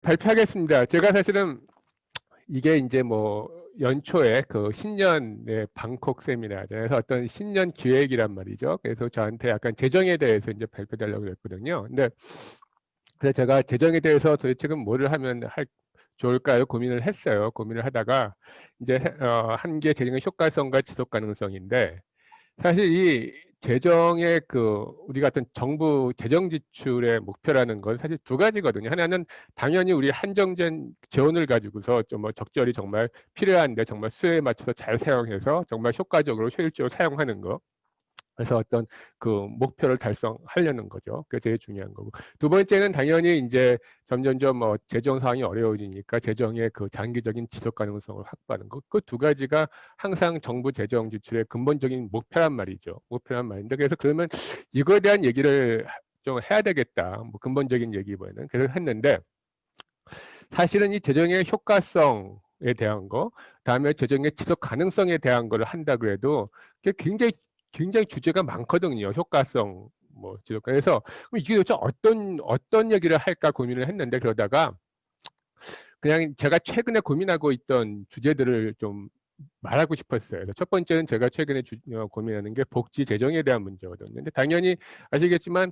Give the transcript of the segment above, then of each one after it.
발표하겠습니다. 제가 사실은 이게 이제 뭐 연초에 그 신년의 방콕 세미나에서 어떤 신년 기획이란 말이죠. 그래서 저한테 약간 재정에 대해서 이제 발표하려고 했거든요. 근데 그래서 제가 재정에 대해서 도대체 뭐를 하면 좋을까요? 고민을 했어요. 고민을 하다가 이제 한 게 재정의 효과성과 지속 가능성인데, 사실 이 재정의 우리가 어떤 정부 재정 지출의 목표라는 건 사실 두 가지거든요. 하나는 당연히 우리 한정된 재원을 가지고서 좀 뭐 적절히 정말 필요한데 정말 수요에 맞춰서 잘 사용해서 정말 효과적으로 효율적으로 사용하는 거. 그래서 어떤 목표를 달성하려는 거죠. 그게 제일 중요한 거고. 두 번째는 당연히 이제 점점점 뭐 재정 상황이 어려워지니까 재정의 장기적인 지속 가능성을 확보하는 거. 그 두 가지가 항상 정부 재정 지출의 근본적인 목표란 말이죠. 목표란 말인데, 그래서 그러면 이거에 대한 얘기를 좀 해야 되겠다. 뭐 근본적인 얘기보다는. 그래서 했는데, 사실은 이 재정의 효과성에 대한 거, 다음에 재정의 지속 가능성에 대한 거를 한다 그래도 그게 굉장히 주제가 많거든요. 효과성, 뭐 지속. 그래서 이게 도대체 어떤 얘기를 할까 고민을 했는데, 그러다가 그냥 제가 최근에 고민하고 있던 주제들을 좀 말하고 싶었어요. 그래서 첫 번째는 제가 최근에 고민하는 게 복지 재정에 대한 문제거든요. 근데 당연히 아시겠지만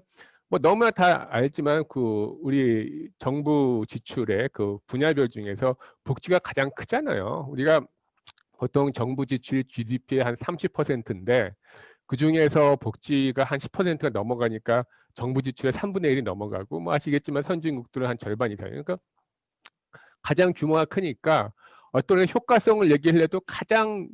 뭐 너무나 다 알지만 우리 정부 지출의 분야별 중에서 복지가 가장 크잖아요. 우리가 보통 정부 지출 GDP의 한 30%인데 그 중에서 복지가 한 10%가 넘어가니까 정부 지출의 3분의 1이 넘어가고, 뭐 아시겠지만 선진국들은 한 절반 이상이에요. 그러니까 가장 규모가 크니까 어떤 효과성을 얘기하려도 가장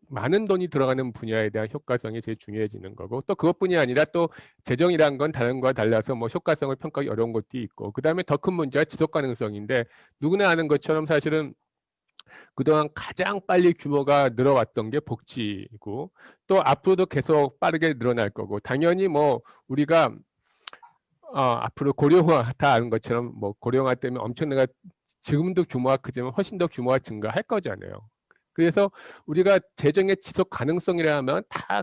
많은 돈이 들어가는 분야에 대한 효과성이 제일 중요해지는 거고, 또 그것뿐이 아니라 또 재정이란 건 다른 거와 달라서 뭐 효과성을 평가하기 어려운 것도 있고, 그 다음에 더 큰 문제가 지속 가능성인데, 누구나 아는 것처럼 사실은 그동안 가장 빨리 규모가 늘어왔던 게 복지고, 또 앞으로도 계속 빠르게 늘어날 거고, 당연히 뭐 우리가 앞으로 고령화, 다 아는 것처럼 뭐 고령화 때문에 엄청나게 지금도 규모가 크지만 훨씬 더 규모가 증가할 거잖아요. 그래서 우리가 재정의 지속 가능성이라면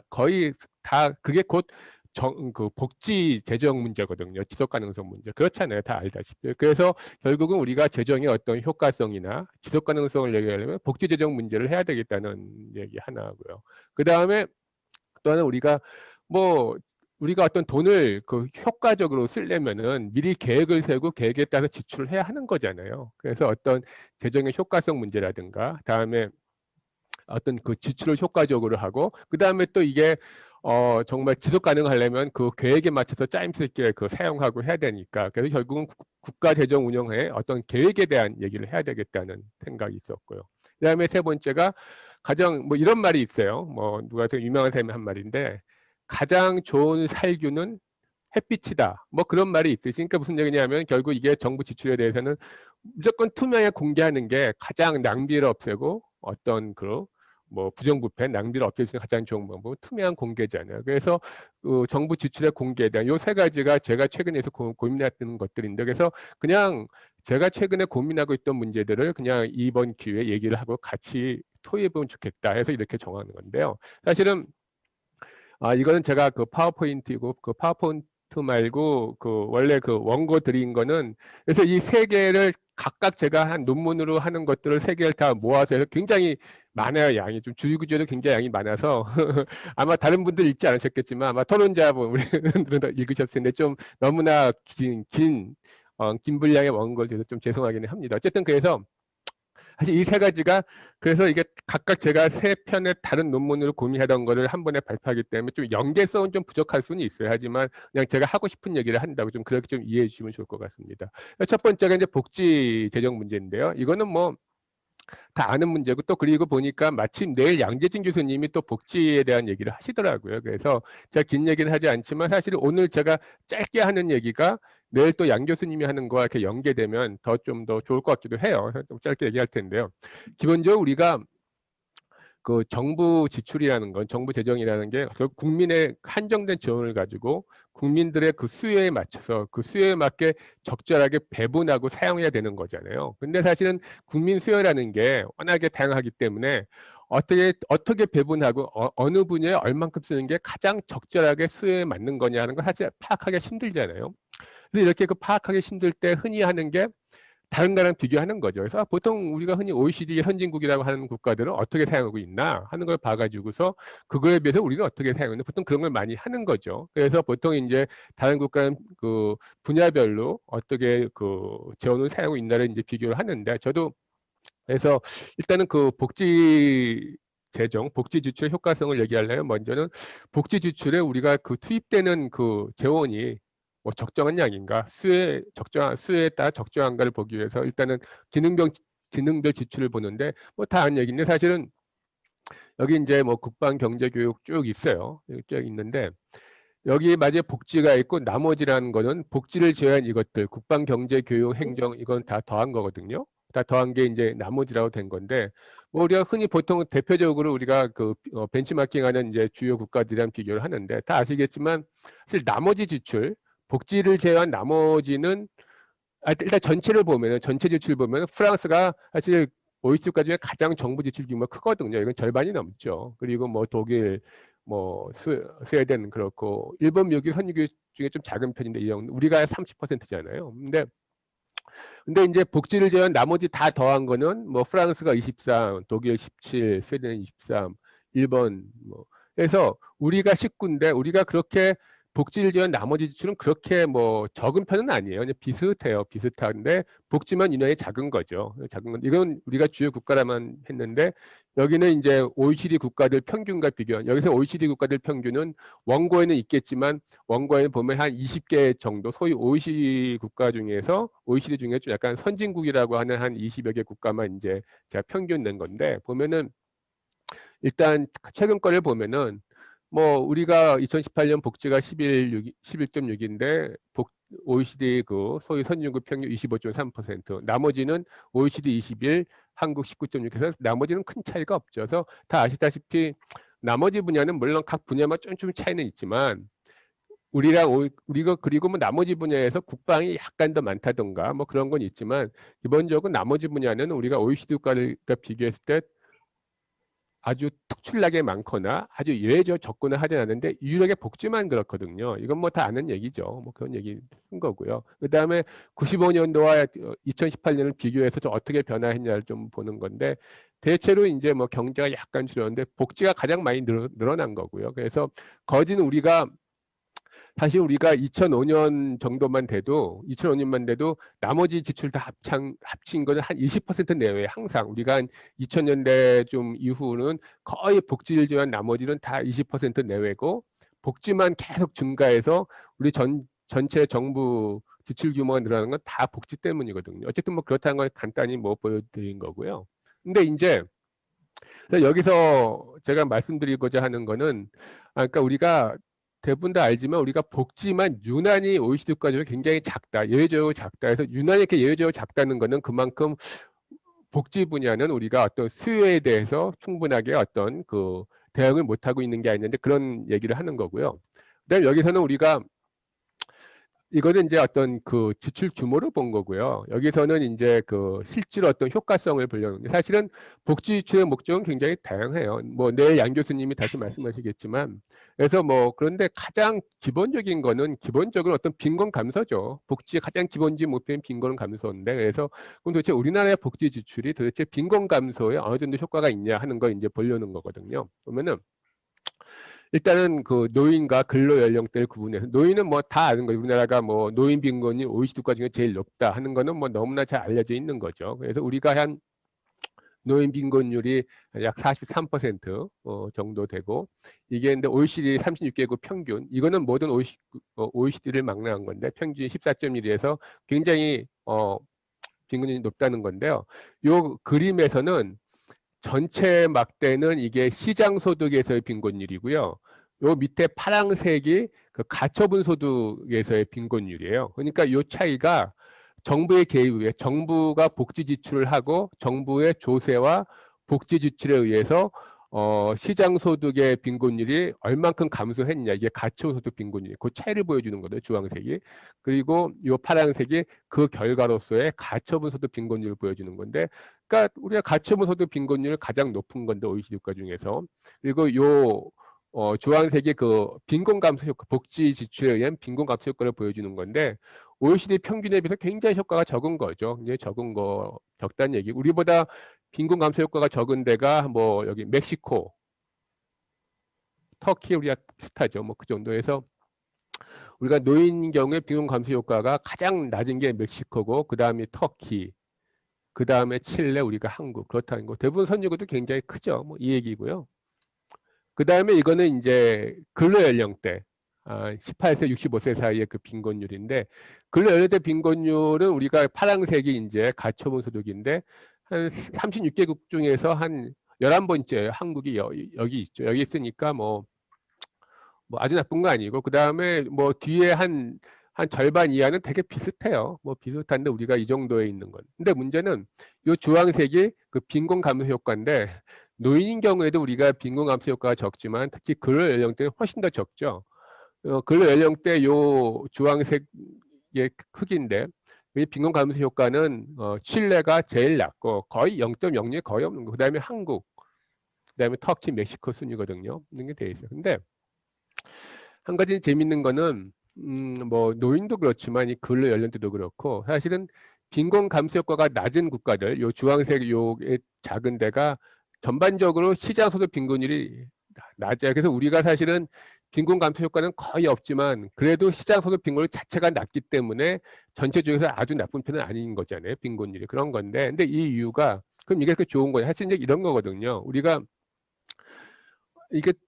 거의 다 그게 곧 복지 재정 문제거든요. 지속 가능성 문제. 그렇잖아요. 다 알다시피. 그래서 결국은 우리가 재정의 어떤 효과성이나 지속 가능성을 얘기하려면 복지 재정 문제를 해야 되겠다는 얘기 하나고요. 그 다음에 또 하나, 우리가 어떤 돈을 효과적으로 쓰려면은 미리 계획을 세우고 계획에 따라서 지출을 해야 하는 거잖아요. 그래서 어떤 재정의 효과성 문제라든가, 다음에 어떤 지출을 효과적으로 하고, 그 다음에 또 이게 정말 지속 가능하려면 계획에 맞춰서 짜임새 있게 사용하고 해야 되니까, 그래서 결국은 국가 재정 운영에 어떤 계획에 대한 얘기를 해야 되겠다는 생각이 있었고요. 그 다음에 세 번째가 가장 뭐 이런 말이 있어요. 뭐 누가 되게 유명한 사람이 한 말인데, 가장 좋은 살균은 햇빛이다. 뭐 그런 말이 있으시니까 무슨 얘기냐면, 결국 이게 정부 지출에 대해서는 무조건 투명하게 공개하는 게 가장 낭비를 없애고 어떤 뭐 부정부패, 낭비를 없앨 수 있는 가장 좋은 방법은 투명한 공개잖아요. 그래서 정부 지출의 공개에 대한 요 세 가지가 제가 최근에서 고민했던 것들인데, 그래서 그냥 제가 최근에 고민하고 있던 문제들을 그냥 이번 기회에 얘기를 하고 같이 토의해보면 좋겠다 해서 이렇게 정하는 건데요. 사실은 이거는 제가 파워포인트이고, 파워포인트 말고 원래 원고 드린 거는, 그래서 이 세 개를 각각 제가 한 논문으로 하는 것들을 세 개를 다 모아서 해서 굉장히 많아요. 양이 좀 주구조도 굉장히 양이 많아서 아마 다른 분들 읽지 않으셨겠지만 아마 토론자분들은 읽으셨을 텐데, 좀 너무나 긴 분량의 원고를 줘서 좀 죄송하기는 합니다. 어쨌든 그래서 사실 이 세 가지가, 그래서 이게 각각 제가 세 편의 다른 논문으로 고민하던 거를 한 번에 발표하기 때문에 좀 연계성은 좀 부족할 수는 있어요. 하지만 그냥 제가 하고 싶은 얘기를 한다고 좀 그렇게 좀 이해해 주시면 좋을 것 같습니다. 첫 번째가 이제 복지 재정 문제인데요. 이거는 뭐 다 아는 문제고, 또 그리고 보니까 마침 내일 양재진 교수님이 또 복지에 대한 얘기를 하시더라고요. 그래서 제가 긴 얘기는 하지 않지만 사실 오늘 제가 짧게 하는 얘기가 내일 또 양 교수님이 하는 거와 이렇게 연계되면 좀 더 좋을 것 같기도 해요. 좀 짧게 얘기할 텐데요. 기본적으로 우리가 정부 지출이라는 건, 정부 재정이라는 게 국민의 한정된 재원을 가지고 국민들의 수요에 맞춰서 수요에 맞게 적절하게 배분하고 사용해야 되는 거잖아요. 근데 사실은 국민 수요라는 게 워낙에 다양하기 때문에 어떻게 배분하고 어느 분야에 얼만큼 쓰는 게 가장 적절하게 수요에 맞는 거냐 하는 걸 사실 파악하기 힘들잖아요. 그래서 이렇게 파악하기 힘들 때 흔히 하는 게 다른 나라랑 비교하는 거죠. 그래서 보통 우리가 흔히 OECD 선진국이라고 하는 국가들은 어떻게 사용하고 있나 하는 걸 봐가지고서 그거에 비해서 우리는 어떻게 사용하는데 보통 그런 걸 많이 하는 거죠. 그래서 보통 이제 다른 국가는 그 분야별로 어떻게 그 재원을 사용하고 있나를 이제 비교를 하는데 저도 그래서 일단은 그 복지 재정, 복지 지출 효과성을 얘기하려면 먼저는 복지 지출에 우리가 그 투입되는 그 재원이 뭐 적정한 양인가, 적정한 수에 따라 적정한가를 보기 위해서 일단은 기능별 지출을 보는데 뭐 다 아는 얘기인데 사실은 여기 이제 뭐 국방, 경제, 교육 쭉 있어요. 쭉 있는데 여기 마지막에 복지가 있고 나머지라는 거는 복지를 제외한 이것들 국방, 경제, 교육, 행정 이건 다 더한 거거든요. 다 더한 게 이제 나머지라고 된 건데 뭐 우리가 흔히 보통 대표적으로 우리가 그 벤치마킹하는 이제 주요 국가들이랑 비교를 하는데 다 아시겠지만 사실 나머지 지출 복지를 제외한 나머지는 일단 전체를 보면은 전체 지출 보면 프랑스가 사실 OECD 국가 중에 가장 정부 지출 규모가 크거든요. 이건 절반이 넘죠. 그리고 뭐 독일, 뭐 스웨덴 그렇고 일본, 미국이 선진국 중에 좀 작은 편인데 이 정도 우리가 30%잖아요. 근데 이제 복지를 제외한 나머지 다 더한 거는 뭐 프랑스가 23, 독일 17, 스웨덴 23, 일본 뭐 그래서 우리가 19인데 우리가 그렇게 복지를 제외한 나머지 지출은 그렇게 뭐 적은 편은 아니에요. 그냥 비슷해요. 비슷한데 복지만 유난히 작은 거죠. 작은 건 이건 우리가 주요 국가라만 했는데 여기는 이제 OECD 국가들 평균과 비교한 여기서 OECD 국가들 평균은 원고에는 있겠지만 원고에는 보면 한 20개 정도 소위 OECD 국가 중에서 OECD 중에 좀 약간 선진국이라고 하는 한 20여 개 국가만 이제 제가 평균 낸 건데 보면은 일단 최근 거를 보면은 뭐 우리가 2018년 복지가 11.6인데 OECD 그 소위 선진국 평균 25.3%, 나머지는 OECD 21, 한국 19.6 해서 나머지는 큰 차이가 없죠. 그래서 다 아시다시피 나머지 분야는 물론 각 분야만 좀 차이는 있지만 우리가 그리고 뭐 나머지 분야에서 국방이 약간 더 많다던가 뭐 그런 건 있지만 기본적으로 나머지 분야는 우리가 OECD 국가들과 비교했을 때 아주 특출나게 많거나 아주 예외적 접근을 하지 않는데 유일하게 복지만 그렇거든요. 이건 뭐 다 아는 얘기죠. 뭐 그런 얘기 한 거고요. 그 다음에 95년도와 2018년을 비교해서 좀 어떻게 변화했냐를 좀 보는 건데 대체로 이제 뭐 경제가 약간 줄었는데 복지가 가장 많이 늘어난 거고요. 그래서 거진 우리가 사실 우리가 2005년 정도만 돼도 2005년만 돼도 나머지 지출 다 합친 거는 한 20% 내외에 항상 우리가 한 2000년대 좀 이후는 거의 복지를 제외한 나머지는 다 20% 내외고 복지만 계속 증가해서 우리 전체 정부 지출 규모가 늘어나는 건 다 복지 때문이거든요. 어쨌든 뭐 그렇다는 걸 간단히 뭐 보여드린 거고요. 근데 이제 여기서 제가 말씀드리고자 하는 거는 그러니까 우리가 대부분 다 알지만 우리가 복지만 유난히 OECD 국가 중에 굉장히 작다. 예외적으로 작다 해서 유난히 이렇게 예외적으로 작다는 거는 그만큼 복지 분야는 우리가 어떤 수요에 대해서 충분하게 어떤 그 대응을 못하고 있는 게 아닌데 그런 얘기를 하는 거고요. 그다음에 여기서는 우리가 이거는 이제 어떤 그 지출 규모를 본 거고요. 여기서는 이제 그 실제로 어떤 효과성을 보려는데 사실은 복지 지출의 목적은 굉장히 다양해요. 뭐 내일 양 교수님이 다시 말씀하시겠지만 그래서 뭐 그런데 가장 기본적인 거는 기본적으로 어떤 빈곤 감소죠. 복지의 가장 기본적인 목표는 빈곤 감소인데 그래서 그럼 도대체 우리나라의 복지 지출이 도대체 빈곤 감소에 어느 정도 효과가 있냐 하는 걸 이제 보려는 거거든요. 보면은 일단은 그 노인과 근로 연령대를 구분해서 노인은 뭐 다 아는 거예요. 우리나라가 뭐 노인 빈곤이 OECD 국가 중에 제일 높다 하는 거는 뭐 너무나 잘 알려져 있는 거죠. 그래서 우리가 한 노인 빈곤율이 약 43% 정도 되고 이게 근데 OECD 36개국 평균 이거는 모든 OECD를 망라한 건데 평균이 14.1에서 굉장히 빈곤율이 높다는 건데요. 요 그림에서는 전체 막대는 이게 시장 소득에서의 빈곤율이고요. 요 밑에 파란색이 그 가처분 소득에서의 빈곤율이에요. 그러니까 요 차이가 정부의 개입에 정부가 복지 지출을 하고 정부의 조세와 복지 지출에 의해서 시장 소득의 빈곤율이 얼만큼 감소했냐 이게 가처분 소득 빈곤율 그 차이를 보여주는 거죠. 주황색이. 그리고 요 파란색이 그 결과로서의 가처분 소득 빈곤율을 보여주는 건데 그러니까 우리가 가처분 소득 빈곤율 가장 높은 건데 OECD 국가 중에서 그리고 요 주황색이 그 빈곤 감소 효과, 복지 지출에 의한 빈곤 감소 효과를 보여주는 건데 OECD 평균에 비해서 굉장히 효과가 적은 거죠. 이제 적다는 얘기. 우리보다 빈곤 감소 효과가 적은 데가 뭐 여기 멕시코, 터키 우리가 비슷하죠. 뭐 그 정도에서 우리가 노인인 경우에 빈곤 감소 효과가 가장 낮은 게 멕시코고 그 다음에 터키, 그 다음에 칠레, 우리가 한국 그렇다는 거. 대부분 선진국도 굉장히 크죠. 뭐 이 얘기고요. 그 다음에 이거는 이제 근로 연령대 18세 65세 사이의 그 빈곤율인데 근로 연령대 빈곤율은 우리가 파란색이 이제 가처분 소득인데 한 36개국 중에서 한 11번째예요. 한국이 여기 있죠. 여기 있으니까 뭐 아주 나쁜 거 아니고 그 다음에 뭐 뒤에 한 절반 이하는 되게 비슷해요. 뭐 비슷한데 우리가 이 정도에 있는 건. 근데 문제는 이 주황색이 그 빈곤 감소 효과인데 노인인 경우에도 우리가 빈곤 감소 효과가 적지만 특히 근로 연령대는 훨씬 더 적죠. 근로 연령대 요 주황색의 크기인데 이 빈곤 감소 효과는 칠레가 제일 낮고 거의 0.06 거의 없는 거. 그다음에 한국, 그다음에 터키, 멕시코 순이거든요. 이런 게 돼 있어요. 근데 한 가지 재밌는 거는 뭐 노인도 그렇지만 이 근로 연령대도 그렇고 사실은 빈곤 감소 효과가 낮은 국가들, 요 주황색 요의 작은 데가 전반적으로 시장 소득 빈곤율이 낮아요. 그래서 우리가 사실은 빈곤 감소 효과는 거의 없지만 그래도 시장 소득 빈곤율 자체가 낮기 때문에 전체 중에서 아주 나쁜 편은 아닌 거잖아요. 빈곤율이 그런 건데, 근데 이 이유가 그럼 이게 그 좋은 거예요. 사실 이제 이런 거거든요. 우리가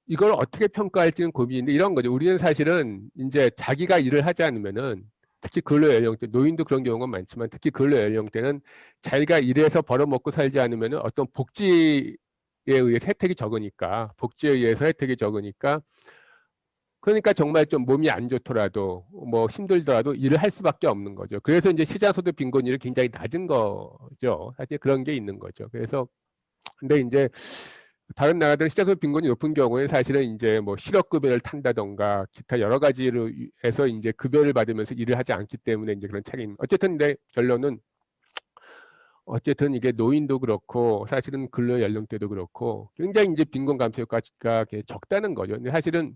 이걸 어떻게 평가할지는 고민인데 이런 거죠. 우리는 사실은 이제 자기가 일을 하지 않으면은 특히 근로 연령대, 노인도 그런 경우가 많지만 특히 근로 연령대는 자기가 일해서 벌어먹고 살지 않으면은 어떤 복지에 의해서 혜택이 적으니까, 복지에 의해서 혜택이 적으니까 그러니까 정말 좀 몸이 안 좋더라도 뭐 힘들더라도 일을 할 수밖에 없는 거죠. 그래서 이제 시장소득 빈곤율이 굉장히 낮은 거죠. 사실 그런 게 있는 거죠. 그래서 근데 이제 다른 나라들은 시장소득 빈곤이 높은 경우에 사실은 이제 뭐 실업급여를 탄다던가 기타 여러 가지로 해서 이제 급여를 받으면서 일을 하지 않기 때문에 이제 그런 차이가 있는. 어쨌든 내 결론은 어쨌든 이게 노인도 그렇고 사실은 근로 연령대도 그렇고 굉장히 이제 빈곤 감소 효과가 적다는 거죠. 근데 사실은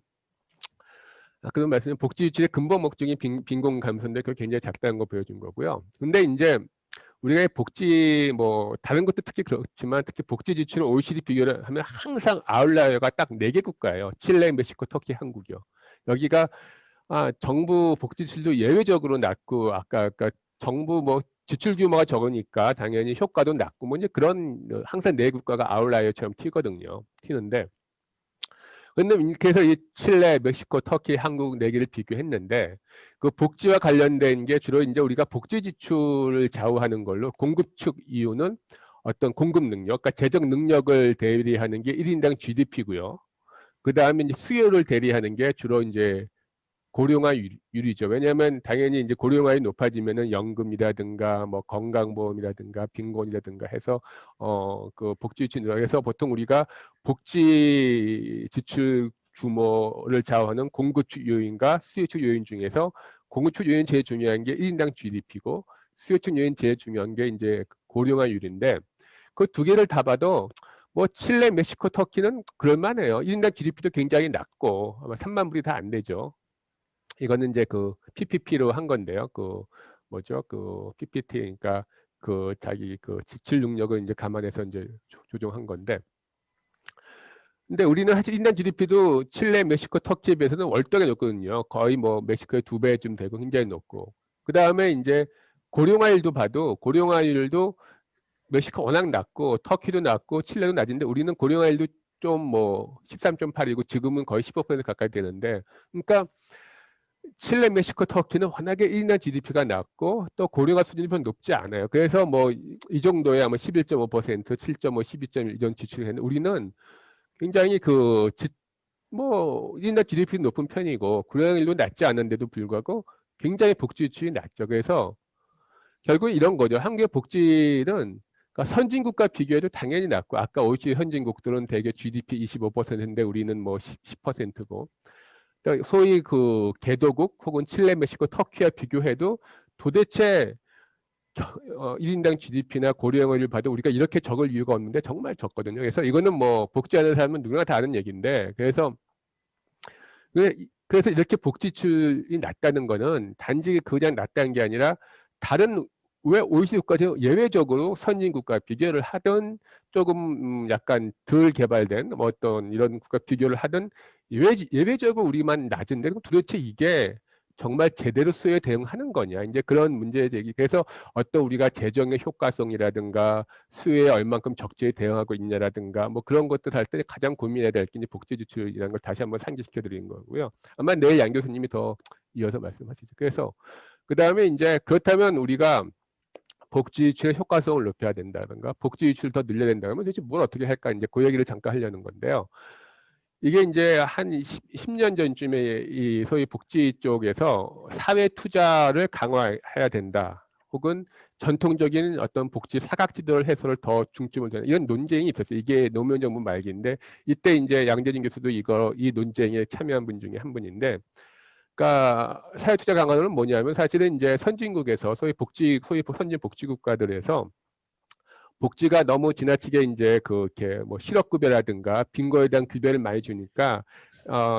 아까도 말씀드린 복지 유출의 근본 목적이 빈곤 감소인데 그게 굉장히 작다는 거 보여준 거고요. 근데 이제 우리가 복지 뭐 다른 것도 특히 그렇지만 특히 복지 지출을 OECD 비교를 하면 항상 아웃라이어가 딱 4개 국가예요. 칠레, 멕시코, 터키, 한국이요. 여기가 정부 복지 지출도 예외적으로 낮고 아까 정부 뭐 지출 규모가 적으니까 당연히 효과도 낮고 뭐 이제 그런 항상 4국가가 아웃라이어처럼 튀는데 그래서 이 칠레, 멕시코, 터키, 한국 4개를 비교했는데 그 복지와 관련된 게 주로 이제 우리가 복지 지출을 좌우하는 걸로 공급 측 이유는 어떤 공급 능력, 그러니까 재정 능력을 대리하는 게 1인당 GDP고요. 그 다음에 이제 수요를 대리하는 게 주로 이제 고령화율이죠. 왜냐하면 당연히 이제 고령화율이 높아지면은 연금이라든가 뭐 건강보험이라든가 빈곤이라든가 해서 그 복지 지출 늘어나서 보통 우리가 복지 지출 규모를 좌우하는 공급축 요인과 수요축 요인 중에서 공급축 요인 제일 중요한 게 1인당 GDP고 수요축 요인 제일 중요한 게 이제 고령화율인데 그 두 개를 다 봐도 뭐 칠레, 멕시코, 터키는 그럴만해요. 1인당 GDP도 굉장히 낮고 아마 3만 불이 다 안 되죠. 이거는 이제 그 PPP로 한 건데요. 그 뭐죠? 그 PPT 그러니까 그 자기 그 지출 능력을 이제 감안해서 이제 조정한 건데. 근데 우리는 사실 인당 GDP도 칠레, 멕시코, 터키에 비해서는 월등히 높거든요. 거의 뭐 멕시코의 2배쯤 되고 굉장히 높고. 그 다음에 이제 고령화율도 봐도 고령화율도 멕시코 워낙 낮고 터키도 낮고 칠레도 낮은데 우리는 고령화율도 좀 뭐 13.8이고 지금은 거의 15% 가까이 되는데 그러니까 칠레, 멕시코, 터키는 워낙에 1년 GDP가 낮고 또 고령화 수준이 별로 높지 않아요. 그래서 뭐 이 정도에 아마 11.5%, 7.5, 12.1 이런 지출을 했는데 우리는 굉장히 뭐 1년 GDP 높은 편이고 고령화율도 낮지 않은데도 불구하고 굉장히 복지 지출이 낮죠. 그래서 결국 이런 거죠. 한국의 복지는 그러니까 선진국과 비교해도 당연히 낮고 아까 OECD 선진국들은 대개 GDP 25%인데 우리는 뭐 10%고 소위 그 개도국 혹은 칠레, 멕시코, 터키와 비교해도 도대체 1인당 GDP나 고령화율을 봐도 우리가 이렇게 적을 이유가 없는데 정말 적거든요. 그래서 이거는 뭐 복지하는 사람은 누구나 다 아는 얘기인데 그래서 그래서 이렇게 복지 지출이 낮다는 거는 단지 그냥 낮다는 게 아니라 다른 왜 OECD 국가에서 예외적으로 선진국과 비교를 하든 조금 약간 덜 개발된 뭐 어떤 이런 국가 비교를 하든 예외적으로 우리만 낮은데 그럼 도대체 이게 정말 제대로 수요에 대응하는 거냐 이제 그런 문제 제기. 그래서 어떤 우리가 재정의 효과성이라든가 수요에 얼만큼 적재에 대응하고 있냐라든가 뭐 그런 것들 할 때 가장 고민해야 될 게 이제 복지 지출이라는 걸 다시 한번 상기시켜 드리는 거고요. 아마 내일 양 교수님이 더 이어서 말씀하시죠. 그래서 그 다음에 이제 그렇다면 우리가 복지 지출의 효과성을 높여야 된다든가 복지 지출을 더 늘려야 된다 그러면 도대체 뭘 어떻게 할까 이제 그 얘기를 잠깐 하려는 건데요. 이게 이제 한 10년 전쯤에 이 소위 복지 쪽에서 사회 투자를 강화해야 된다. 혹은 전통적인 어떤 복지 사각지대를 해소를 더 중점을 두는 이런 논쟁이 있었어요. 이게 노무현 정부 말기인데 이때 이제 양재진 교수도 이 논쟁에 참여한 분 중에 한 분인데, 그러니까 사회 투자 강화는 뭐냐면 사실은 이제 선진국에서 소위 선진 복지 국가들에서 복지가 너무 지나치게 이제 그렇게 뭐 실업급여라든가 빈곤에 대한 급여를 많이 주니까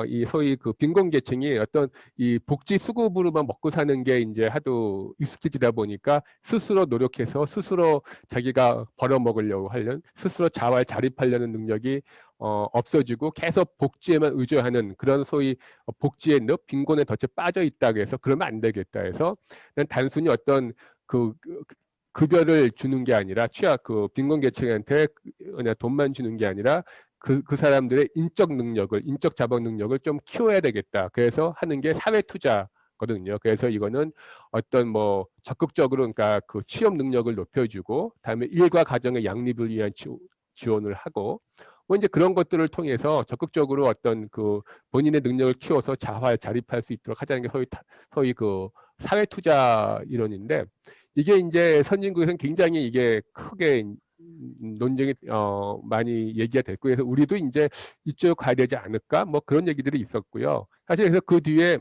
이 소위 그 빈곤 계층이 어떤 이 복지 수급으로만 먹고 사는 게 이제 하도 익숙해지다 보니까 스스로 노력해서 스스로 자기가 벌어먹으려고 하려는 스스로 자활 자립하려는 능력이 없어지고 계속 복지에만 의존하는 그런 소위 복지의 늪 빈곤에 덫에 빠져 있다고 해서 그러면 안 되겠다 해서 그냥 단순히 어떤 그 급여를 주는 게 아니라 그 빈곤 계층한테 그냥 돈만 주는 게 아니라 그 사람들의 인적 자본 능력을 좀 키워야 되겠다. 그래서 하는 게 사회 투자거든요. 그래서 이거는 어떤 뭐 적극적으로 그러니까 그 취업 능력을 높여주고 다음에 일과 가정의 양립을 위한 지원을 하고 뭐 이제 그런 것들을 통해서 적극적으로 어떤 그 본인의 능력을 키워서 자활 자립할 수 있도록 하자는 게 소위 그 사회 투자 이론인데, 이게 이제 선진국에서는 굉장히 이게 크게 논쟁이 많이 얘기가 됐고, 그래서 우리도 이제 이쪽으로 가야 되지 않을까 뭐 그런 얘기들이 있었고요. 사실 그래서 그 뒤에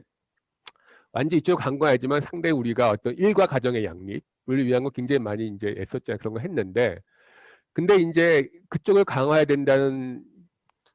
완전 이쪽으로 간 건 아니지만 상당히 우리가 어떤 일과 가정의 양립을 위한 거 굉장히 많이 이제 애썼잖아요. 그런 거 했는데, 근데 이제 그쪽을 강화해야 된다는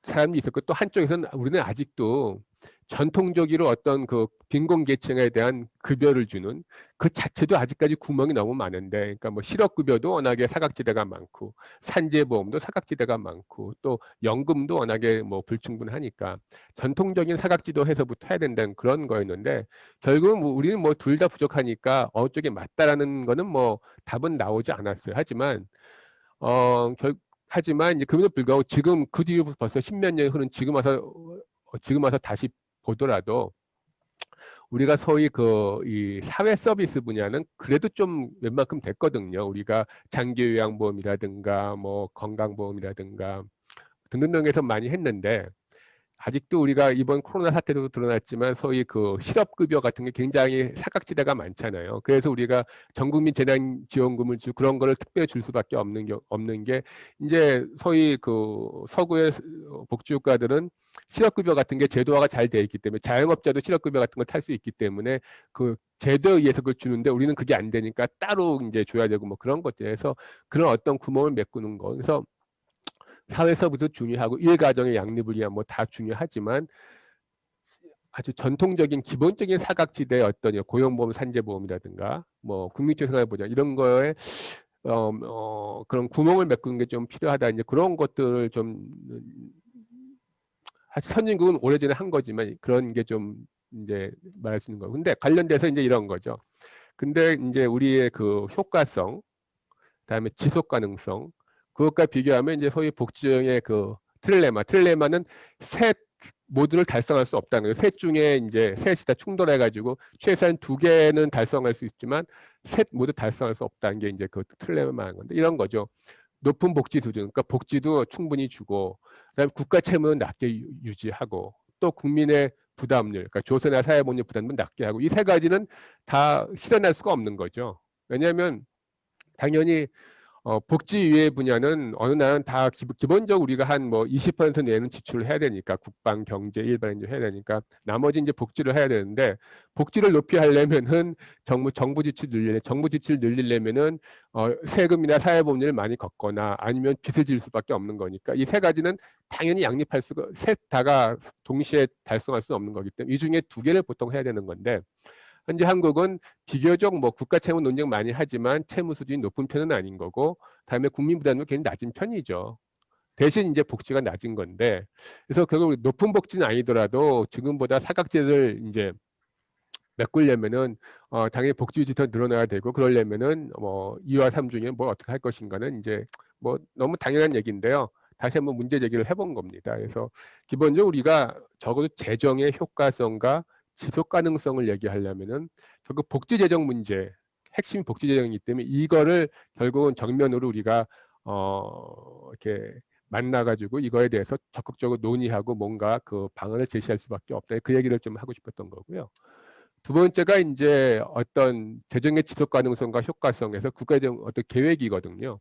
사람이 있었고 또 한쪽에서는 우리는 아직도 전통적으로 어떤 그 빈곤 계층에 대한 급여를 주는 그 자체도 아직까지 구멍이 너무 많은데, 그러니까 뭐 실업급여도 워낙에 사각지대가 많고 산재보험도 사각지대가 많고 또 연금도 워낙에 뭐 불충분하니까 전통적인 사각지도 해서부터 해야 된다는 그런 거였는데, 결국은 뭐 우리는 뭐 둘 다 부족하니까 어느 쪽에 맞다라는 거는 뭐 답은 나오지 않았어요. 하지만 하지만 이제 그럼에도 불구하고 지금 그 뒤로 벌써 십몇 년이 흐른 지금 와서 다시 보더라도 우리가 소위 그 이 사회 서비스 분야는 그래도 좀 웬만큼 됐거든요. 우리가 장기 요양보험이라든가 뭐 건강보험이라든가 등등등에서 많이 했는데, 아직도 우리가 이번 코로나 사태도 드러났지만 소위 그 실업급여 같은 게 굉장히 사각지대가 많잖아요. 그래서 우리가 전국민 재난지원금을 그런 거를 특별히 줄 수밖에 없는 게 이제 소위 그 서구의 복지국가들은 실업급여 같은 게 제도화가 잘 돼 있기 때문에 자영업자도 실업급여 같은 걸 탈 수 있기 때문에 그 제도에 의해서 그걸 주는데 우리는 그게 안 되니까 따로 이제 줘야 되고 뭐 그런 것들에서 그런 어떤 구멍을 메꾸는 거. 그래서 사회서부터 중요하고 일가정의 양립을 위한 뭐 다 중요하지만 아주 전통적인 기본적인 사각지대의 어떤 고용보험, 산재보험이라든가 뭐 국민초생활보장 이런 거에 그런 구멍을 메꾸는 게 좀 필요하다. 이제 그런 것들을 좀 사실 선진국은 오래전에 한 거지만 그런 게 좀 이제 말할 수 있는 거고. 근데 관련돼서 이제 이런 거죠. 근데 이제 우리의 그 효과성, 그다음에 지속 가능성, 그것과 비교하면 이제 소위 복지형의 그 트릴레마는 셋 모두를 달성할 수 없다는 거예요. 셋 중에 이제 셋이 다 충돌해가지고 최소한 2개는 달성할 수 있지만 셋 모두 달성할 수 없다는 게 이제 그 트릴레마인 건데, 이런 거죠. 높은 복지 수준, 그러니까 복지도 충분히 주고, 그다음에 국가 채무는 낮게 유지하고, 또 국민의 부담률, 그러니까 조세나 사회복리 부담은 낮게 하고, 이 세 가지는 다 실현할 수가 없는 거죠. 왜냐하면 당연히 복지위의 분야는 어느 나라는 다 기본적으로 우리가 한 뭐 20% 내는 지출을 해야 되니까 국방, 경제, 일반인도 해야 되니까 나머지 이제 복지를 해야 되는데 복지를 높이 하려면은 정부 지출 늘리려면은 세금이나 사회보험료를 많이 걷거나 아니면 빚을 질 수밖에 없는 거니까 이 세 가지는 당연히 양립할 수가 셋 다가 동시에 달성할 수 없는 거기 때문에 이 중에 두 개를 보통 해야 되는 건데 현재 한국은 비교적 뭐 국가 채무 논쟁 많이 하지만 채무 수준이 높은 편은 아닌 거고 다음에 국민 부담도 굉장히 낮은 편이죠. 대신 이제 복지가 낮은 건데 그래서 결국 높은 복지는 아니더라도 지금보다 사각지대를 이제 메꾸려면은 당연히 복지 유지 더 늘어나야 되고 그러려면은 뭐 2와 3 중에 뭘 어떻게 할 것인가는 이제 뭐 너무 당연한 얘기인데요. 다시 한번 문제 제기를 해본 겁니다. 그래서 기본적으로 우리가 적어도 재정의 효과성과 지속 가능성을 얘기하려면은 결국 복지 재정 문제, 핵심이 복지 재정이기 때문에 이거를 결국은 정면으로 우리가 이렇게 만나가지고 이거에 대해서 적극적으로 논의하고 뭔가 그 방안을 제시할 수밖에 없다. 그 얘기를 좀 하고 싶었던 거고요. 두 번째가 이제 어떤 재정의 지속 가능성과 효과성에서 국가재정 어떤 계획이거든요.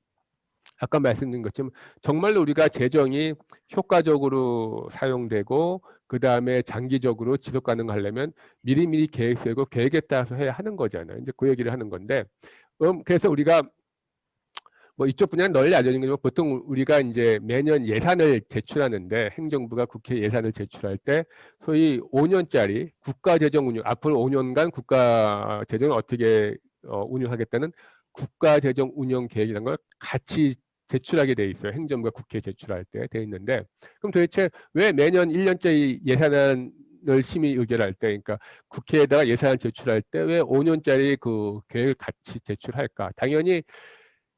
아까 말씀드린 것처럼 정말로 우리가 재정이 효과적으로 사용되고 그 다음에 장기적으로 지속 가능하려면 미리미리 계획 세우고 계획에 따라서 해야 하는 거잖아요. 이제 그 얘기를 하는 건데 그래서 우리가 뭐 이쪽 분야는 널리 알려진 거지만 보통 우리가 이제 매년 예산을 제출하는데 행정부가 국회 예산을 제출할 때 소위 5년짜리 국가재정 운영 앞으로 5년간 국가재정을 어떻게 운영하겠다는 국가재정 운영 계획이라는 걸 같이 제출하게 돼 있어요. 행정부가 국회에 제출할 때 돼 있는데 그럼 도대체 왜 매년 1년짜리 예산을 심의 의결할 때 그러니까 국회에다가 예산을 제출할 때 왜 5년짜리 그 계획을 같이 제출할까? 당연히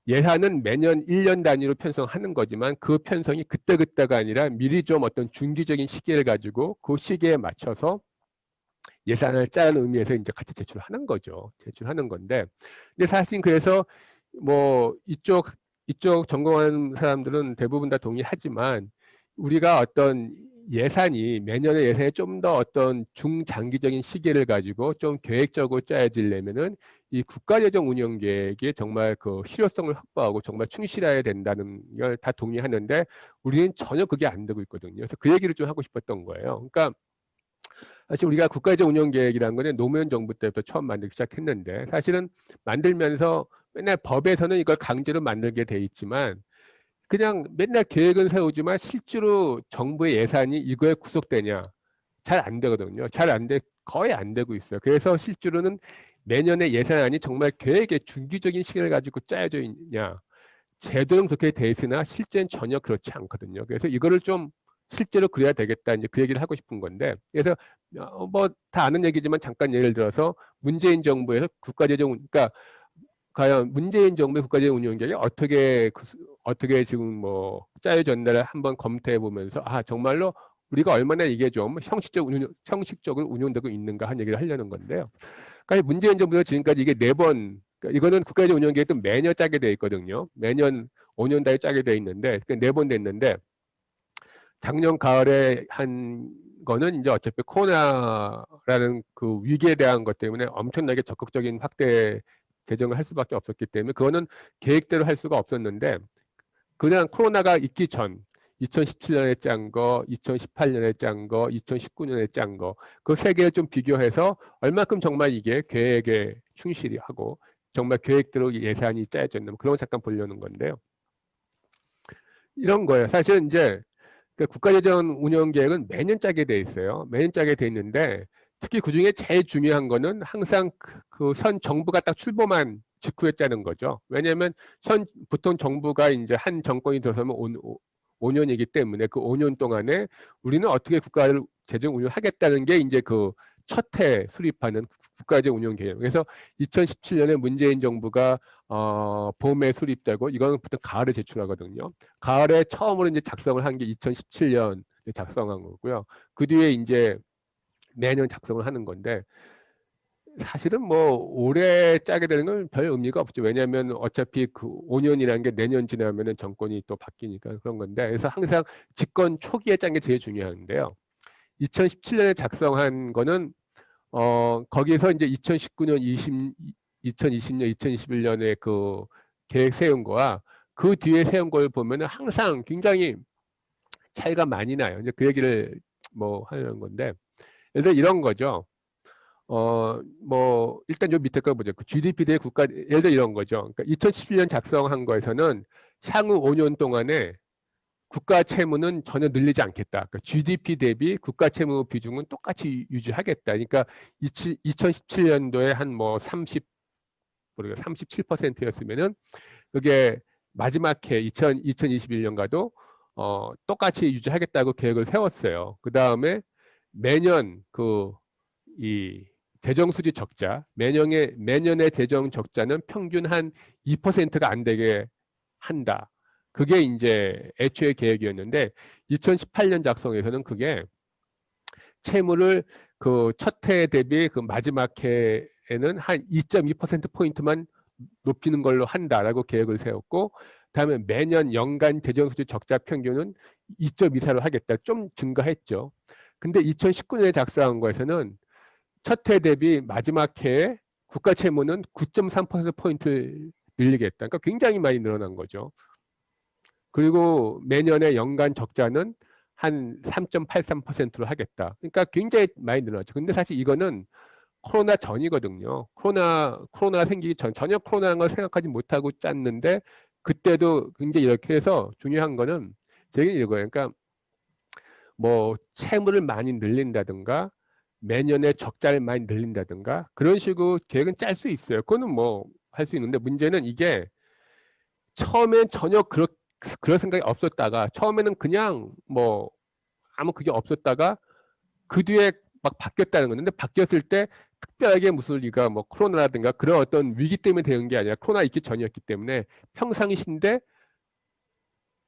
예산은 매년 1년 단위로 편성하는 거지만 그 편성이 그때그때가 아니라 미리 좀 어떤 중기적인 시기를 가지고 그 시기에 맞춰서 예산을 짜는 의미에서 이제 같이 제출하는 거죠. 제출하는 건데 근데 사실 그래서 뭐 이쪽 전공하는 사람들은 대부분 다 동의하지만 우리가 어떤 예산이 매년의 예산에 좀 더 어떤 중장기적인 시기를 가지고 좀 계획적으로 짜여지려면은 이 국가재정 운영 계획이 정말 그 실효성을 확보하고 정말 충실해야 된다는 걸 다 동의하는데 우리는 전혀 그게 안 되고 있거든요. 그래서 그 얘기를 좀 하고 싶었던 거예요. 그러니까 사실 우리가 국가재정 운영 계획이라는 거는 노무현 정부 때부터 처음 만들기 시작했는데 사실은 만들면서 맨날 법에서는 이걸 강제로 만들게 돼 있지만 그냥 맨날 계획은 세우지만 실제로 정부의 예산이 이거에 구속되냐 잘 안 되거든요. 거의 안 되고 있어요. 그래서 실제로는 매년의 예산안이 정말 계획의 중기적인 시기를 가지고 짜여져 있냐 제도는 그렇게 돼 있으나 실제는 전혀 그렇지 않거든요. 그래서 이거를 좀 실제로 그래야 되겠다 이제 그 얘기를 하고 싶은 건데 그래서 뭐 다 아는 얘기지만 잠깐 예를 들어서 문재인 정부에서 국가재정 그러니까 과연 문재인 정부의 국가재정 운영 계획이 어떻게 지금 뭐 짜여졌나를 한번 검토해 보면서 아 정말로 우리가 얼마나 이게 좀 형식적으로 운영되고 있는가 한 얘기를 하려는 건데요. 그러니까 문재인 정부가 지금까지 이게 4번 그러니까 이거는 국가재정 운영 계획도 매년 짜게 돼 있거든요. 매년 5년 단위 짜게 돼 있는데 4번 됐는데 작년 가을에 한 거는 이제 어차피 코로나라는 그 위기에 대한 것 때문에 엄청나게 적극적인 확대 재정을 할 수밖에 없었기 때문에 그거는 계획대로 할 수가 없었는데 그냥 코로나가 있기 전 2017년에 짠 거, 2018년에 짠 거, 2019년에 짠 거 그 세 개를 좀 비교해서 얼마큼 정말 이게 계획에 충실히 하고 정말 계획대로 예산이 짜여졌나 그런 거 잠깐 보려는 건데요. 이런 거예요. 사실 이제 국가재정 운영 계획은 매년 짜게 돼 있어요. 매년 짜게 돼 있는데 특히 그중에 제일 중요한 거는 항상 그 현 정부가 딱 출범한 직후에 짜는 거죠. 왜냐하면 보통 정부가 이제 한 정권이 들어서면 5년이기 때문에 그 5년 동안에 우리는 어떻게 국가를 재정 운영하겠다는 게 이제 그 첫 해 수립하는 국가재정 운영 계획. 그래서 2017년에 문재인 정부가 봄에 수립되고 이거는 보통 가을에 제출하거든요. 가을에 처음으로 이제 작성을 한 게 2017년 작성한 거고요. 그 뒤에 이제 매년 작성을 하는 건데 사실은 뭐 올해 짜게 되는 건 별 의미가 없죠. 왜냐하면 어차피 그 5년이라는 게 내년 지나면은 정권이 또 바뀌니까 그런 건데 그래서 항상 집권 초기에 짠 게 제일 중요한데요. 2017년에 작성한 거는 거기서 이제 2019년 2020년 2021년에 그 계획 세운 거와 그 뒤에 세운 걸 보면은 항상 굉장히 차이가 많이 나요. 이제 그 얘기를 뭐 하는 건데, 예를 들어 이런 거죠. 뭐 일단 요 밑에 거 보죠. 그 GDP 대 국가, 예를 들어 이런 거죠. 그러니까 2017년 작성한 거에서는 향후 5년 동안에 국가 채무는 전혀 늘리지 않겠다. 그러니까 GDP 대비 국가 채무 비중은 똑같이 유지하겠다. 그러니까 2017년도에 한 뭐 37%였으면은 그게 마지막 해 2021년가도 똑같이 유지하겠다고 계획을 세웠어요. 그 다음에 매년 이 재정수지 적자, 매년의 재정 적자는 평균 한 2%가 안 되게 한다. 그게 이제 애초의 계획이었는데 2018년 작성에서는 그게 채무를 그 첫 해 대비 그 마지막 해에는 한 2.2%포인트만 높이는 걸로 한다라고 계획을 세웠고, 다음에 매년 연간 재정수지 적자 평균은 2.24로 하겠다. 좀 증가했죠. 근데 2019년에 작성한 거에서는 첫 해 대비 마지막 해에 국가 채무는 9.3%포인트 늘리겠다. 그러니까 굉장히 많이 늘어난 거죠. 그리고 매년의 연간 적자는 한 3.83%로 하겠다. 그러니까 굉장히 많이 늘어났죠. 근데 사실 이거는 코로나 전이거든요. 코로나 생기기 전, 전혀 코로나라는 걸 생각하지 못하고 짰는데, 그때도 굉장히 이렇게 해서 중요한 거는 제가 이거예요. 그러니까 뭐 채무를 많이 늘린다든가 매년의 적자를 많이 늘린다든가 그런 식으로 계획은 짤 수 있어요. 그거는 뭐 할 수 있는데, 문제는 이게 처음엔 전혀 그런 생각이 없었다가, 처음에는 그냥 뭐 아무 그게 없었다가 그 뒤에 막 바뀌었다는 건데, 바뀌었을 때 특별하게 무슨 우리가 뭐 코로나라든가 그런 어떤 위기 때문에 되는 게 아니라 코로나 있기 전이었기 때문에 평상시인데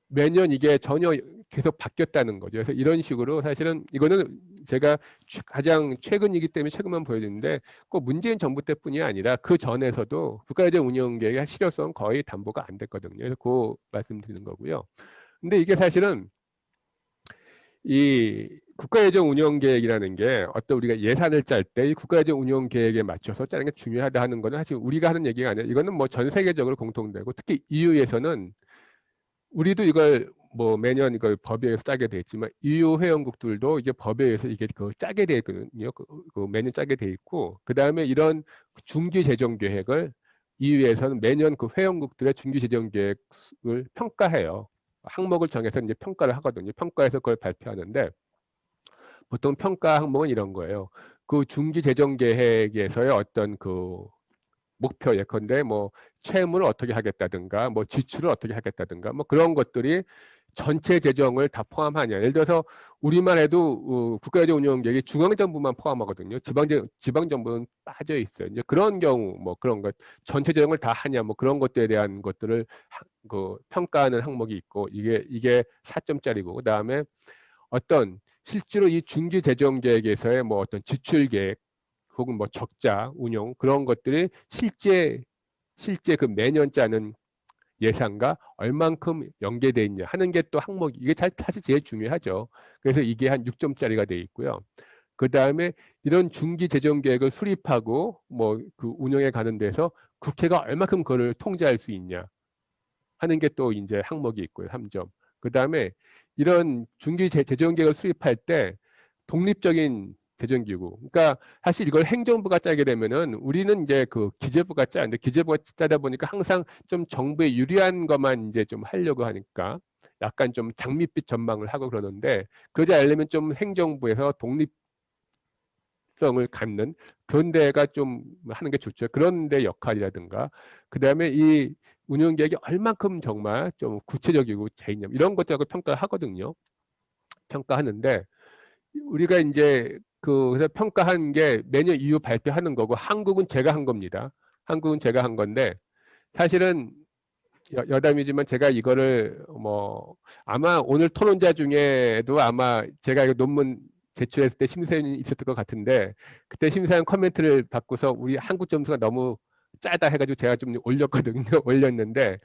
매년 이게 전혀 계속 바뀌었다는 거죠. 그래서 이런 식으로 사실은 이거는 제가 가장 최근이기 때문에 최근만 보여주는데, 꼭 문재인 정부 때뿐이 아니라 그 전에서도 국가재정 운영 계획의 실효성 거의 담보가 안 됐거든요. 그래서 그 말씀드리는 거고요. 근데 이게 사실은 이 국가예정 운영 계획이라는 게 어떤 우리가 예산을 짤 때 이 국가예정 운영 계획에 맞춰서 짜는 게 중요하다 하는 거는 사실 우리가 하는 얘기가 아니라, 이거는 뭐 전 세계적으로 공통되고, 특히 EU에서는 우리도 이걸 뭐 매년 이걸 법에 의해서 짜게 돼 있지만 EU 회원국들도 이게 법에 의해서 이게 짜게 돼 있거든요. 매년 짜게 돼 있고, 그 다음에 이런 중기 재정 계획을 EU에서는 매년 그 회원국들의 중기 재정 계획을 평가해요. 항목을 정해서 이제 평가를 하거든요. 평가해서 그걸 발표하는데, 보통 평가 항목은 이런 거예요. 그 중기 재정 계획에서의 어떤 그 목표, 예컨대 뭐 채무를 어떻게 하겠다든가 뭐 지출을 어떻게 하겠다든가 뭐 그런 것들이 전체 재정을 다 포함하냐. 예를 들어서 우리만 해도 국가재정 운영 계획이 중앙정부만 포함하거든요. 지방정부는 빠져 있어요. 이제 그런 경우 뭐 그런 것 전체 재정을 다 하냐 뭐 그런 것들에 대한 것들을 평가하는 항목이 있고, 이게 4점짜리고, 그다음에 어떤 실제로 이 중기 재정 계획에서의 뭐 어떤 지출 계획 혹은 뭐 적자 운용 그런 것들이 실제 그 매년 짜는 예산과 얼만큼 연계돼 있냐 하는 게 또 항목이, 이게 사실 제일 중요하죠. 그래서 이게 한 6점짜리가 돼 있고요. 그 다음에 이런 중기 재정 계획을 수립하고 뭐 그 운영에 가는 데서 국회가 얼만큼 그걸 통제할 수 있냐 하는 게 또 이제 항목이 있고요. 3점. 그 다음에 이런 중기 재정 계획을 수립할 때 독립적인 재정기구. 그러니까 사실 이걸 행정부가 짜게 되면은 우리는 이제 그 기재부가 짜는데, 기재부가 짜다 보니까 항상 좀 정부에 유리한 것만 이제 좀 하려고 하니까 약간 좀 장밋빛 전망을 하고 그러는데, 그러지 않으려면 좀 행정부에서 독립성을 갖는 그런 데가 좀 하는 게 좋죠. 그런 데 역할이라든가, 그 다음에 이 운영 계획이 얼만큼 정말 좀 구체적이고 돼 있냐 이런 것들하고 평가하거든요. 평가하는데 우리가 이제 그래서 평가한 게 매년 이후 발표하는 거고, 한국은 제가 한 겁니다. 한국은 제가 한 건데, 사실은 여담이지만 제가 이거를 뭐 아마 오늘 토론자 중에도 아마 제가 이거 논문 제출했을 때 심사위원이 있었을 것 같은데, 그때 심사위원 코멘트를 받고서 우리 한국 점수가 너무 짜다 해가지고 제가 좀 올렸거든요. 올렸는데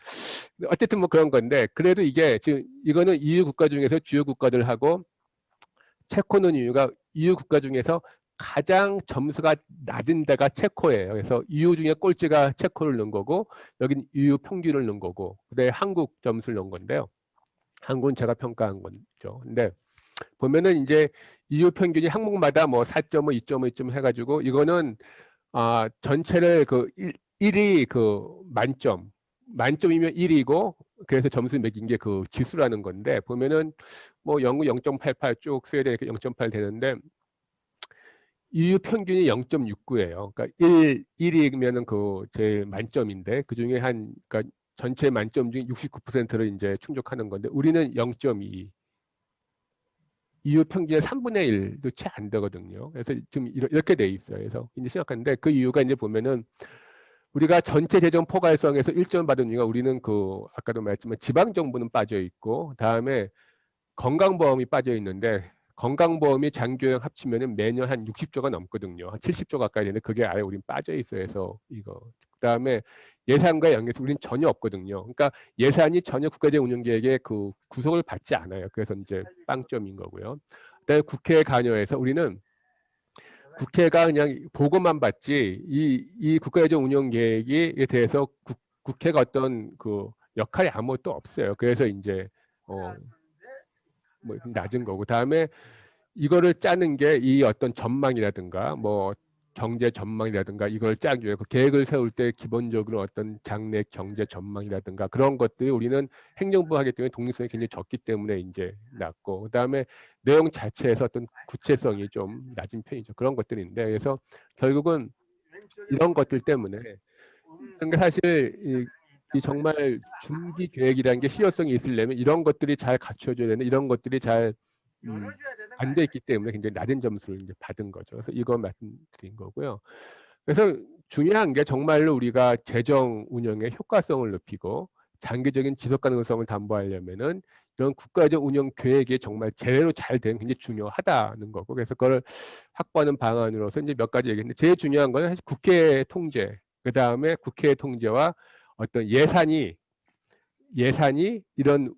어쨌든 뭐 그런 건데, 그래도 이게 지금 이거는 EU 국가 중에서 주요 국가들하고 체코는 이유가 EU 국가 중에서 가장 점수가 낮은 데가 체코예요. 그래서 EU 중에 꼴찌가 체코를 넣은 거고 여긴 EU 평균을 넣은 거고 그다음에 한국 점수를 넣은 건데요. 한국은 제가 평가한 거죠. 근데 보면은 이제 EU 평균이 항목마다 뭐 4.5, 2.5, 2.5 해가지고 이거는 전체를 그 1이 그 만점이면 1이고 그래서 점수 매긴 게 그 지수라는 건데 보면은 뭐 영국 0.88 쭉 스웨덴 이렇게 0.8 되는데 EU 평균이 0.69예요. 그러니까 1이면은 그 제일 만점인데 그 중에 그러니까 전체 만점 중 69%를 이제 충족하는 건데 우리는 0.2. EU 평균의 3분의 1도 채 안 되거든요. 그래서 지금 이렇게 돼 있어요. 그래서 이제 심각한데 그 이유가 이제 보면은 우리가 전체 재정 포괄성에서 1점 받은 이유가 우리는 그 아까도 말했지만 지방 정부는 빠져 있고 다음에 건강보험이 빠져 있는데 건강보험이 장기요양 합치면은 매년 한 60조가 넘거든요. 한 70조 가까이 되는데 그게 아예 우린 빠져 있어요. 그래서 이거 그다음에 예산과 연계해서 우리는 전혀 없거든요. 그러니까 예산이 전혀 국가적 운영계획에 그 구성을 받지 않아요. 그래서 이제 빵점인 거고요. 그다음에 국회에 관여해서 우리는 국회가 그냥 보고만 받지 이 국가적 운영계획에 대해서 국회가 어떤 그 역할이 아무것도 없어요. 그래서 이제 뭐 낮은 거고 다음에 이거를 짜는 게 이 어떤 전망이라든가 뭐 경제 전망이라든가 이걸 짜기 위해 그 계획을 세울 때 기본적으로 어떤 장래 경제 전망이라든가 그런 것들이 우리는 행정부 하기 때문에 독립성이 굉장히 적기 때문에 이제 낮고 그다음에 내용 자체에서 어떤 구체성이 좀 낮은 편이죠. 그런 것들인데 그래서 결국은 이런 것들 때문에 그러니까 사실 이 정말 중기 계획이라는 게 실효성이 있으려면 이런 것들이 잘 갖춰져야 되는 이런 것들이 잘 안 돼 있기 때문에 굉장히 낮은 점수를 이제 받은 거죠. 그래서 이거 말씀드린 거고요. 그래서 중요한 게 정말로 우리가 재정 운영의 효과성을 높이고 장기적인 지속 가능성을 담보하려면은 이런 국가적 운영 계획이 정말 제대로 잘 되면 굉장히 중요하다는 거고 그래서 그걸 확보하는 방안으로서 이제 몇 가지 얘기했는데 제일 중요한 거는 사실 국회 통제 그 다음에 국회 통제와 어떤 예산이 이런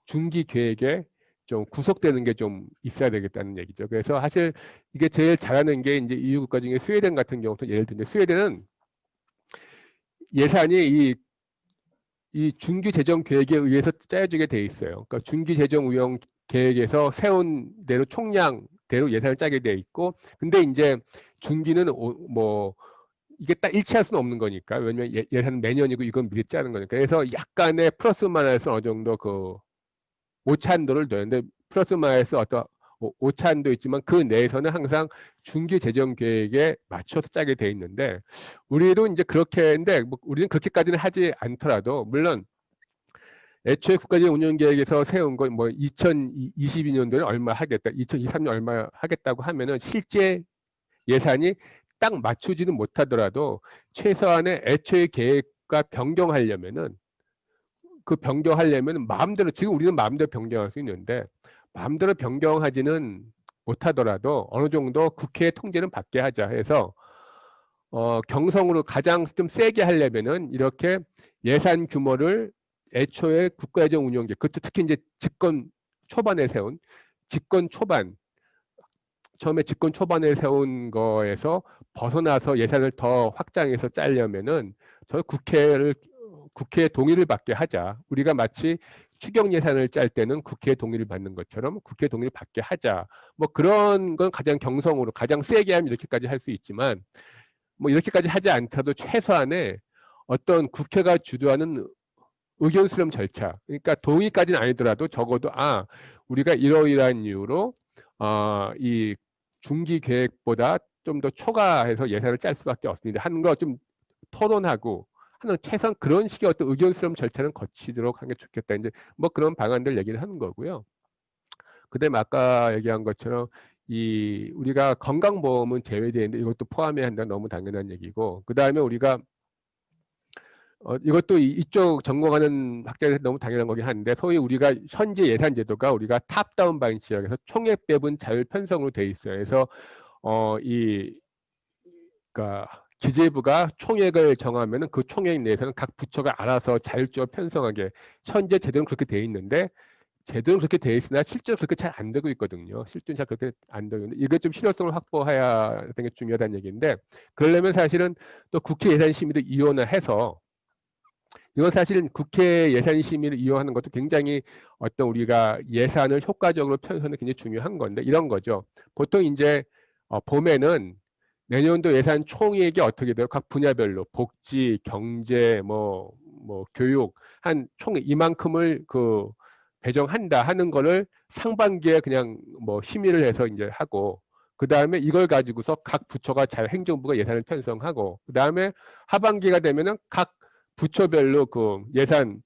중기 계획에 좀 구속되는 게 좀 있어야 되겠다는 얘기죠. 그래서 사실 이게 제일 잘하는 게 이제 EU 국가 중에 스웨덴 같은 경우도 예를 들면 스웨덴은 예산이 이 중기 재정 계획에 의해서 짜여지게 돼 있어요. 그러니까 중기 재정 운영 계획에서 세운 대로 총량대로 예산을 짜게 돼 있고 근데 이제 중기는 뭐 이게 딱 일치할 수는 없는 거니까 왜냐면 예산은 매년이고 이건 미리 짜는 거니까 그래서 약간의 플러스 마이너스 어느 정도 그 오차한도를 둬는데 플러스 마이너스 어떤 오차한도 있지만 그 내에서는 항상 중기 재정 계획에 맞춰서 짜게 돼 있는데 우리도 이제 그렇게 했는데 뭐 우리는 그렇게까지는 하지 않더라도 물론 애초에 국가적 운영 계획에서 세운 건 뭐 2022년도에 얼마 하겠다 2023년 얼마 하겠다고 하면은 실제 예산이 딱 맞추지는 못하더라도 최소한의 애초의 계획과 변경하려면은 그 변경하려면 마음대로 지금 우리는 마음대로 변경할 수 있는데 마음대로 변경하지는 못하더라도 어느 정도 국회의 통제는 받게 하자 해서 경성으로 가장 좀 세게 하려면은 이렇게 예산 규모를 애초에 국가재정 운영계 그것도 특히 이제 집권 초반에 세운 처음에 집권 초반에 세운 거에서 벗어나서 예산을 더 확장해서 짜려면은 저 국회의 동의를 받게 하자. 우리가 마치 추경 예산을 짤 때는 국회의 동의를 받는 것처럼 국회 동의를 받게 하자. 뭐 그런 건 가장 경성으로 가장 세게 하면 이렇게까지 할 수 있지만 뭐 이렇게까지 하지 않더라도 최소한의 어떤 국회가 주도하는 의견 수렴 절차. 그러니까 동의까지는 아니더라도 적어도 우리가 이러이러한 이유로 이 중기 계획보다 좀 더 초과해서 예산을 짤 수밖에 없습니다. 하는 거 좀 토론하고 하는 최소한 그런 식의 어떤 의견 수렴 절차는 거치도록 하는 게 좋겠다. 이제 뭐 그런 방안들 얘기를 하는 거고요. 그다음에 아까 얘기한 것처럼 우리가 건강보험은 제외되어 있는데 이것도 포함해야 한다. 너무 당연한 얘기고 그다음에 우리가 이것도 이쪽 전공하는 학자에서 너무 당연한 거긴 한데 소위 우리가 현재 예산 제도가 우리가 탑다운 방식이라서 총액 배분 자율 편성으로 돼 있어요. 그래서 그러니까 기재부가 총액을 정하면은 그 총액 내에서는 각 부처가 알아서 자율적으로 편성하게 현재 제도는 그렇게 돼 있는데 제도는 그렇게 돼 있으나 실제로 그렇게 잘 안 되고 있거든요. 실제는 잘 그렇게 안 되고 있는데 이게 좀 실효성을 확보해야 되는 게 중요하다는 얘기인데 그러려면 사실은 또 국회 예산심의도 이원화해서 이건 사실은 국회 예산심의를 이용하는 것도 굉장히 어떤 우리가 예산을 효과적으로 편성하는 굉장히 중요한 건데 이런 거죠. 보통 이제 봄에는 내년도 예산 총액이 어떻게 돼요? 각 분야별로 복지, 경제, 뭐 교육 한 총 이만큼을 그 배정한다 하는 거를 상반기에 그냥 뭐 심의를 해서 이제 하고 그 다음에 이걸 가지고서 각 부처가 행정부가 예산을 편성하고 그 다음에 하반기가 되면은 각 부처별로 그 예산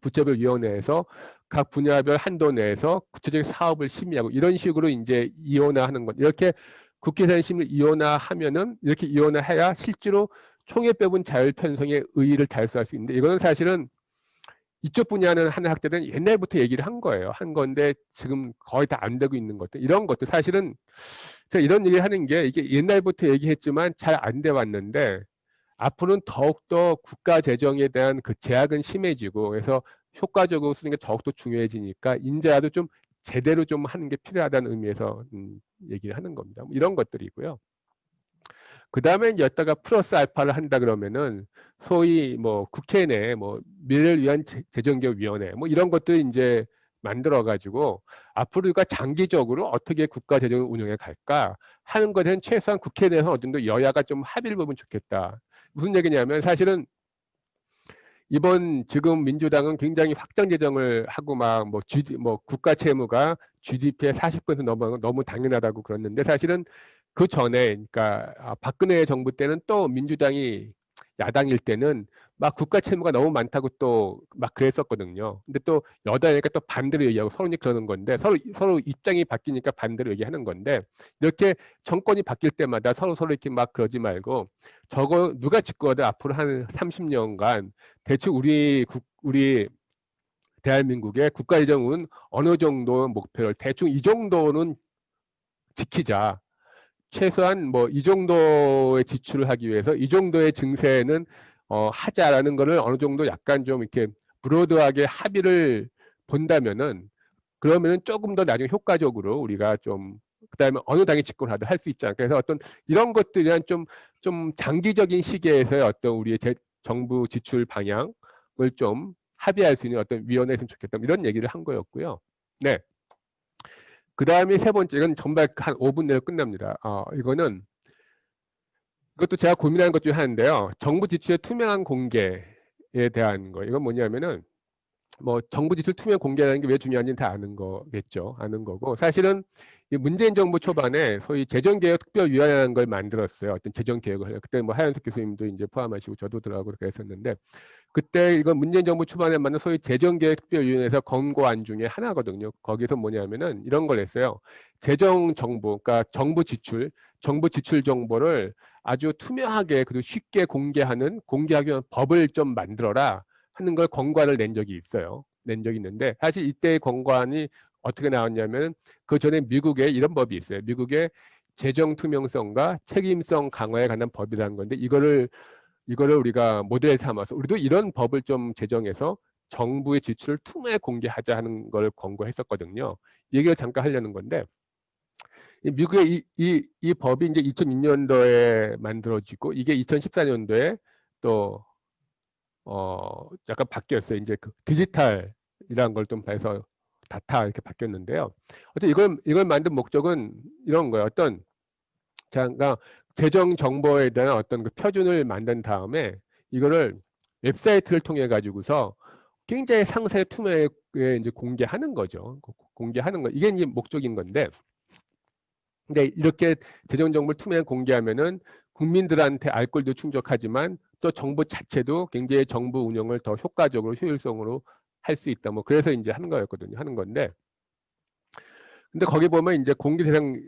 부처별 위원회에서 각 분야별 한도 내에서 구체적인 사업을 심의하고 이런 식으로 이제 이원화하는 것 이렇게 국회 예산 심의를 이원화하면은 이렇게 이원화해야 실제로 총액배분 자율 편성의 의의를 달성할 수 있는데 이거는 사실은 이쪽 분야는 하는 학자들은 옛날부터 얘기를 한 거예요. 한 건데 지금 거의 다 안 되고 있는 것들 이런 것도 사실은 제가 이런 얘기를 하는 게 이게 옛날부터 얘기했지만 잘 안 돼 왔는데 앞으로는 더욱더 국가 재정에 대한 그 제약은 심해지고 그래서 효과적으로 쓰는 게 더욱더 중요해지니까 인자도 좀 제대로 좀 하는 게 필요하다는 의미에서 얘기를 하는 겁니다. 뭐 이런 것들이고요. 그 다음에 여기다가 플러스 알파를 한다 그러면은 소위 뭐 국회 내 뭐 미래를 위한 재정개혁위원회 뭐 이런 것들 이제 만들어 가지고 앞으로 우리가 장기적으로 어떻게 국가 재정을 운영해 갈까 하는 것에 대한 최소한 국회 내에서 어느 정도 여야가 좀 합의를 보면 좋겠다. 무슨 얘기냐면 사실은 이번 지금 민주당은 굉장히 확장 재정을 하고 막 뭐 국가 채무가 GDP의 40% 넘어가는 건 너무 당연하다고 그랬는데 사실은 그 전에 그러니까 박근혜 정부 때는 또 민주당이 야당일 때는 막 국가 채무가 너무 많다고 또 막 그랬었거든요. 근데 또 여당이니까 또 반대로 얘기하고 서로 그러는 건데 서로 입장이 바뀌니까 반대로 얘기하는 건데 이렇게 정권이 바뀔 때마다 서로 이렇게 막 그러지 말고 저거 누가 집권하든 앞으로 한 30년간 대충 우리 대한민국의 국가재정은 어느 정도 목표를 대충 이 정도는 지키자. 최소한 뭐 이 정도의 지출을 하기 위해서 이 정도의 증세는 하자라는 거를 어느 정도 약간 좀 이렇게 브로드하게 합의를 본다면은 그러면은 조금 더 나중에 효과적으로 우리가 좀 그다음에 어느 당이 집권하든 할 수 있지 않을까. 그래서 어떤 이런 것들이란 좀 장기적인 시기에서의 어떤 우리의 정부 지출 방향을 좀 합의할 수 있는 어떤 위원회가 있으면 좋겠다. 이런 얘기를 한 거였고요. 네. 그 다음에 세 번째, 이건 전발 한 5분 내로 끝납니다. 이것도 제가 고민하는 것 중에 하나인데요. 정부 지출의 투명한 공개에 대한 거. 이건 뭐냐면은 뭐 정부 지출 투명 공개라는 게 왜 중요한지는 다 아는 거겠죠. 아는 거고 사실은 이 문재인 정부 초반에 소위 재정개혁특별위원회라는 걸 만들었어요. 어떤 재정개혁을 해요. 그때 뭐 하현석 교수님도 이제 포함하시고 저도 들어가고 그렇게 했었는데 그때 이건 문재인 정부 초반에 만든 소위 재정개혁특별위원회에서 권고안 중에 하나거든요. 거기서 뭐냐면은 이런 걸 했어요. 재정 정보, 그러니까 정부 지출 정보를 아주 투명하게 그리고 쉽게 공개하기 위한 법을 좀 만들어라 하는 걸 권고안을 낸 적이 있어요. 낸 적이 있는데 사실 이때의 권고안이 어떻게 나왔냐면 그 전에 미국에 이런 법이 있어요. 미국의 재정 투명성과 책임성 강화에 관한 법이라는 건데 이거를 우리가 모델 삼아서 우리도 이런 법을 좀 제정해서 정부의 지출을 투명하게 공개하자 하는 걸 권고했었거든요. 이 얘기를 잠깐 하려는 건데 미국의 이 법이 이제 2006년도에 만들어지고 이게 2014년도에 또 약간 바뀌었어요. 이제 그 디지털이라는 걸 좀 해서 다타 이렇게 바뀌었는데요. 어쨌든 이걸 만든 목적은 이런 거예요. 어떤 그러니까 재정 정보에 대한 어떤 그 표준을 만든 다음에 이거를 웹사이트를 통해 가지고서 굉장히 상세 투명하게 이제 공개하는 거죠. 공개하는 거 이게 이제 목적인 건데, 근데 이렇게 재정 정보를 투명하게 공개하면은 국민들한테 알 권리도 충족하지만 또 정부 자체도 굉장히 정부 운영을 더 효과적으로 효율성으로 할 수 있다. 뭐 그래서 이제 하는 거였거든요. 하는 건데, 근데 거기 보면 이제 공개 대상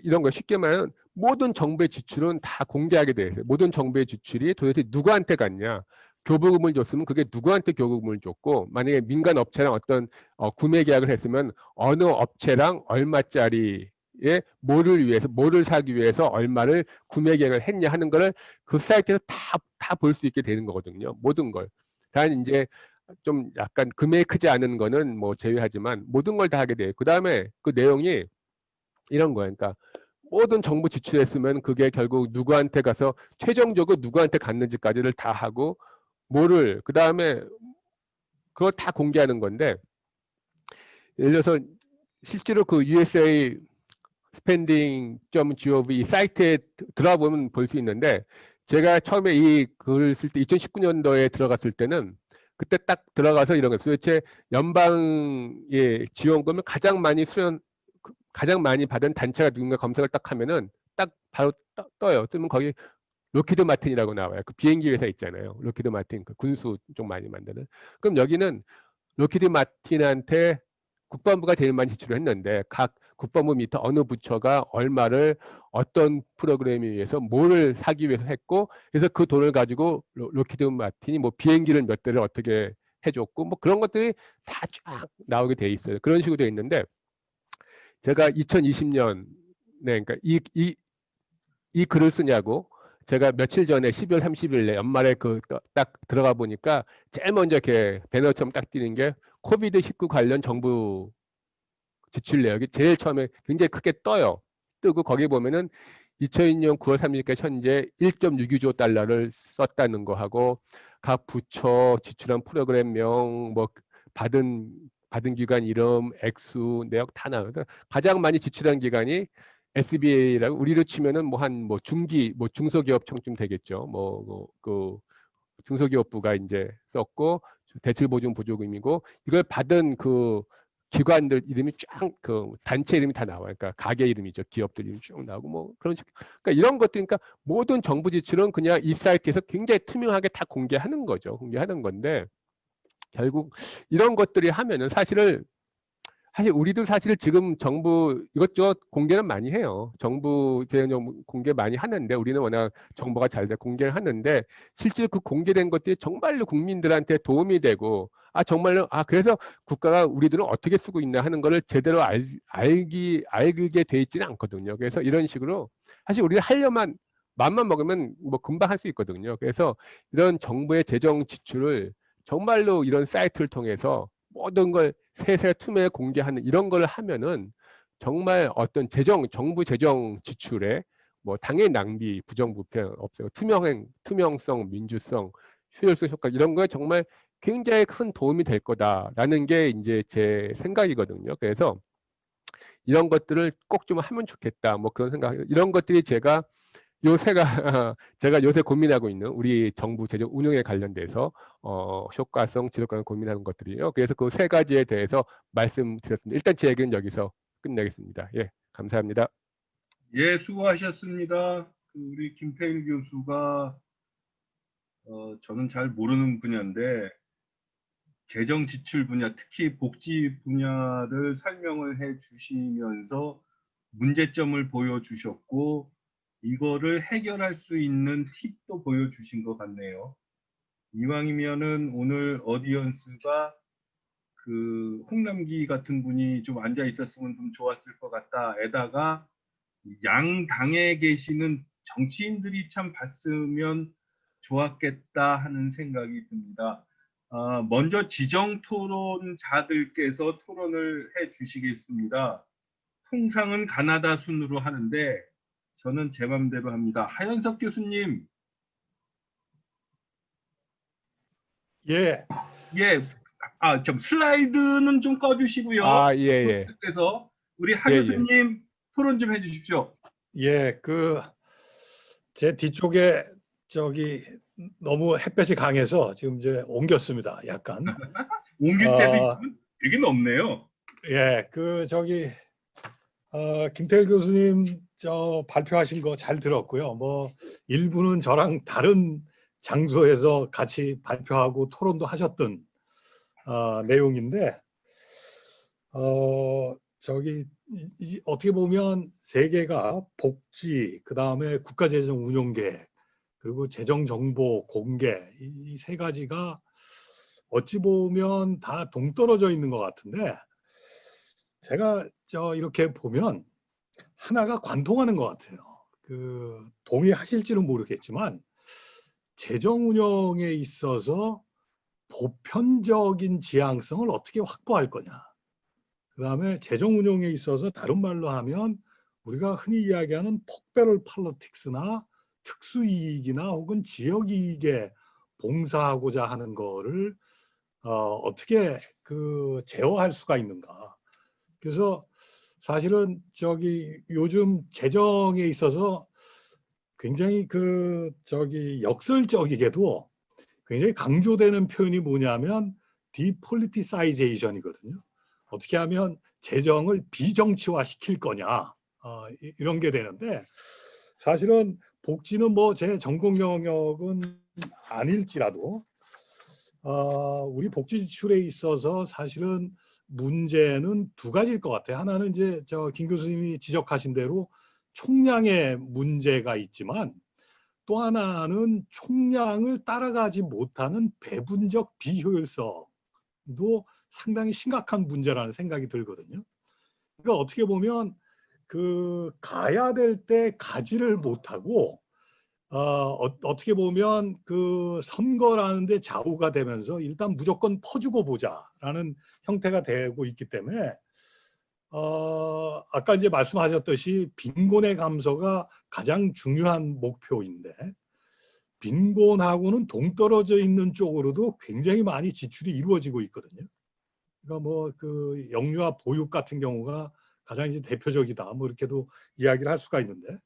이런 거 쉽게 말하면 모든 정부의 지출은 다 공개하게 돼 있어요. 모든 정부의 지출이 도대체 누구한테 갔냐. 교부금을 줬으면 그게 누구한테 교부금을 줬고 만약에 민간 업체랑 어떤 구매 계약을 했으면 어느 업체랑 얼마짜리에 뭐를 사기 위해서 얼마를 구매 계약을 했냐 하는 거를 그 사이트에서 다 볼 수 있게 되는 거거든요. 모든 걸. 단 이제 좀 약간 금액이 크지 않은 거는 뭐 제외하지만 모든 걸 다 하게 돼요. 그 다음에 그 내용이 이런 거예요. 그러니까 모든 정부 지출했으면 그게 결국 누구한테 가서 최종적으로 누구한테 갔는지까지를 다 하고 뭐를 그 다음에 그걸 다 공개하는 건데, 예를 들어서 실제로 그 USA spending.gov 이 사이트에 들어가 보면 볼 수 있는데, 제가 처음에 이 글을 쓸 때 2019년도에 들어갔을 때는 그때 딱 들어가서 이런 거예요. 도대체 연방의 지원금을 가장 많이 받은 단체가 누군가 검색을 딱 하면은 딱 바로 떠요. 뜨면 거기 로키드 마틴이라고 나와요. 그 비행기 회사 있잖아요. 로키드 마틴, 그 군수 좀 많이 만드는. 그럼 여기는 로키드 마틴한테 국방부가 제일 많이 지출을 했는데, 각 국방부 밑에 어느 부처가 얼마를 어떤 프로그램에 의해서 뭐를 사기 위해서 했고, 그래서 그 돈을 가지고 로키드 마틴이 뭐 비행기를 몇 대를 어떻게 해줬고, 뭐 그런 것들이 다 쫙 나오게 돼 있어요. 그런 식으로 돼 있는데, 제가 2020년에, 그러니까 이 글을 쓰냐고 제가 며칠 전에 12월 30일에 연말에 그 딱 들어가 보니까 제일 먼저 이렇게 배너처럼 딱 띄는 게 코비드-19 관련 정부 지출 내역이 제일 처음에 굉장히 크게 떠요. 뜨고 거기 보면은 2002년 9월 30일까지 현재 1.62조 달러를 썼다는 거 하고, 각 부처 지출한 프로그램명, 뭐 받은 기관 이름, 액수, 내역 다 나와요. 가장 많이 지출한 기관이 SBA라고, 우리로 치면은 뭐 한 뭐 중기 뭐 중소기업청쯤 되겠죠. 뭐 그 중소기업부가 이제 썼고, 대출보증보조금이고, 이걸 받은 그 기관들 이름이 쫙, 그 단체 이름이 다 나와요. 그러니까 가게 이름이죠. 기업들 이름이 쭉 나오고 뭐 그런 식. 그러니까 이런 것들, 그러니까 모든 정부 지출은 그냥 이 사이트에서 굉장히 투명하게 다 공개하는 거죠. 공개하는 건데, 결국 이런 것들이 하면은 사실 우리도 사실 지금 정부 이것저것 공개는 많이 해요. 정부 재정 공개 많이 하는데, 우리는 워낙 정보가 잘 돼 공개를 하는데, 실제 그 공개된 것들이 정말로 국민들한테 도움이 되고, 정말로 그래서 국가가 우리들은 어떻게 쓰고 있나 하는 거를 제대로 알게 돼 있지는 않거든요. 그래서 이런 식으로 사실 우리가 하려면 마음만 먹으면 뭐 금방 할 수 있거든요. 그래서 이런 정부의 재정 지출을 정말로 이런 사이트를 통해서 모든 걸 세세 투명하게 공개하는 이런 걸 하면은 정말 어떤 정부 재정 지출에 뭐 당연히 낭비, 부정부패 없어요. 투명성, 민주성, 효율성 효과, 이런 거에 정말 굉장히 큰 도움이 될 거다라는 게 이제 제 생각이거든요. 그래서 이런 것들을 꼭 좀 하면 좋겠다, 뭐 그런 생각. 이런 것들이 제가 요새가 제가 요새 고민하고 있는 우리 정부 재정 운영에 관련돼서 효과성, 지속가능 고민하는 것들이요. 그래서 그 세 가지에 대해서 말씀드렸습니다. 일단 제 얘기는 여기서 끝내겠습니다. 예, 감사합니다. 예, 수고하셨습니다. 우리 김태일 교수가 저는 잘 모르는 분야인데 재정 지출 분야, 특히 복지 분야를 설명을 해 주시면서 문제점을 보여주셨고 이거를 해결할 수 있는 팁도 보여주신 것 같네요. 이왕이면은 오늘 어디언스가 그 홍남기 같은 분이 좀 앉아 있었으면 좀 좋았을 것 같다. 에다가 양당에 계시는 정치인들이 참 봤으면 좋았겠다 하는 생각이 듭니다. 먼저 지정 토론자들께서 토론을 해 주시겠습니다. 통상은 가나다 순으로 하는데 저는 제 맘대로 합니다. 하현석 교수님. 예. 예. 좀 슬라이드는 좀 꺼주시고요. 예, 예. 그래서 우리 하 예, 교수님 토론 좀 해주십시오. 예, 제 뒤쪽에 너무 햇볕이 강해서 지금 이제 옮겼습니다. 약간. 옮길 때도 있으면 되게 높네요. 예, 김태일 교수님 발표하신 거 잘 들었고요. 뭐 일부는 저랑 다른 장소에서 같이 발표하고 토론도 하셨던 내용인데 어떻게 보면 세계가 복지, 그 다음에 국가재정 운용계획, 그리고 재정정보 공개, 이 세 가지가 어찌 보면 다 동떨어져 있는 것 같은데, 제가 이렇게 보면 하나가 관통하는 것 같아요. 동의하실지는 모르겠지만 재정 운영에 있어서 보편적인 지향성을 어떻게 확보할 거냐. 그다음에 재정 운용에 있어서 다른 말로 하면 우리가 흔히 이야기하는 폭배럴 팔러틱스나 특수이익이나 혹은 지역이익에 봉사하고자 하는 거를 어떻게 제어할 수가 있는가. 그래서 사실은 요즘 재정에 있어서 굉장히 역설적이게도 굉장히 강조되는 표현이 뭐냐면 디폴리티사이제이션이거든요. 어떻게 하면 재정을 비정치화 시킬 거냐, 이런 게 되는데, 사실은 복지는 뭐 제 전공 영역은 아닐지라도 우리 복지 지출에 있어서 사실은 문제는 두 가지일 것 같아요. 하나는 이제 김 교수님이 지적하신 대로 총량의 문제가 있지만, 또 하나는 총량을 따라가지 못하는 배분적 비효율성도 상당히 심각한 문제라는 생각이 들거든요. 그러니까 어떻게 보면 가야 될 때 가지를 못하고 어떻게 보면 선거라는 데 좌우가 되면서 일단 무조건 퍼주고 보자라는 형태가 되고 있기 때문에 아까 이제 말씀하셨듯이 빈곤의 감소가 가장 중요한 목표인데, 빈곤하고는 동떨어져 있는 쪽으로도 굉장히 많이 지출이 이루어지고 있거든요. 그러니까 뭐 영유아 보육 같은 경우가 가장 이제 대표적이다, 뭐 이렇게도 이야기를 할 수가 있는데,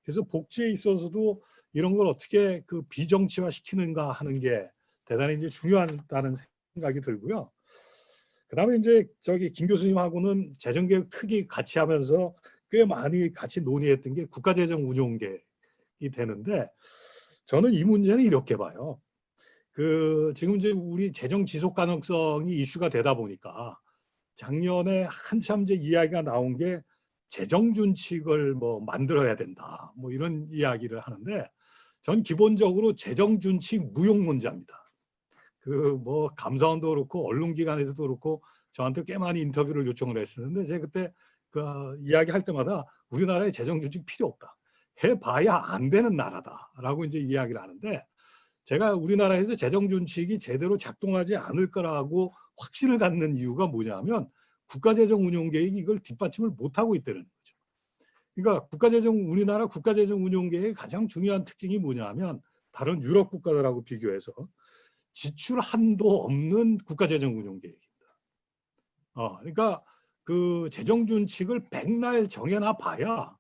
그래서 복지에 있어서도 이런 걸 어떻게 비정치화 시키는가 하는 게 대단히 이제 중요하다는 생각이 들고요. 그다음에 이제 김 교수님하고는 재정계획 특위 같이 하면서 꽤 많이 같이 논의했던 게 국가재정 운용계획이 되는데, 저는 이 문제는 이렇게 봐요. 지금 이제 우리 재정 지속 가능성이 이슈가 되다 보니까 작년에 한참 이제 이야기가 나온 게 재정 준칙을 뭐 만들어야 된다, 뭐 이런 이야기를 하는데, 전 기본적으로 재정 준칙 무용론자입니다. 뭐 감사원도 그렇고 언론기관에서도 그렇고 저한테 꽤 많이 인터뷰를 요청을 했었는데, 제가 그때 이야기할 때마다 우리나라에 재정 준칙 필요 없다, 해봐야 안 되는 나라다라고 이제 이야기를 하는데, 제가 우리나라에서 재정 준칙이 제대로 작동하지 않을 거라고 확신을 갖는 이유가 뭐냐면 국가재정 운용계획이 이걸 뒷받침을 못하고 있다는 거죠. 그러니까 우리나라 국가재정 운용계획의 가장 중요한 특징이 뭐냐면 다른 유럽 국가들하고 비교해서 지출 한도 없는 국가재정 운용계획입니다. 그러니까 재정 준칙을 백날 정해놔 봐야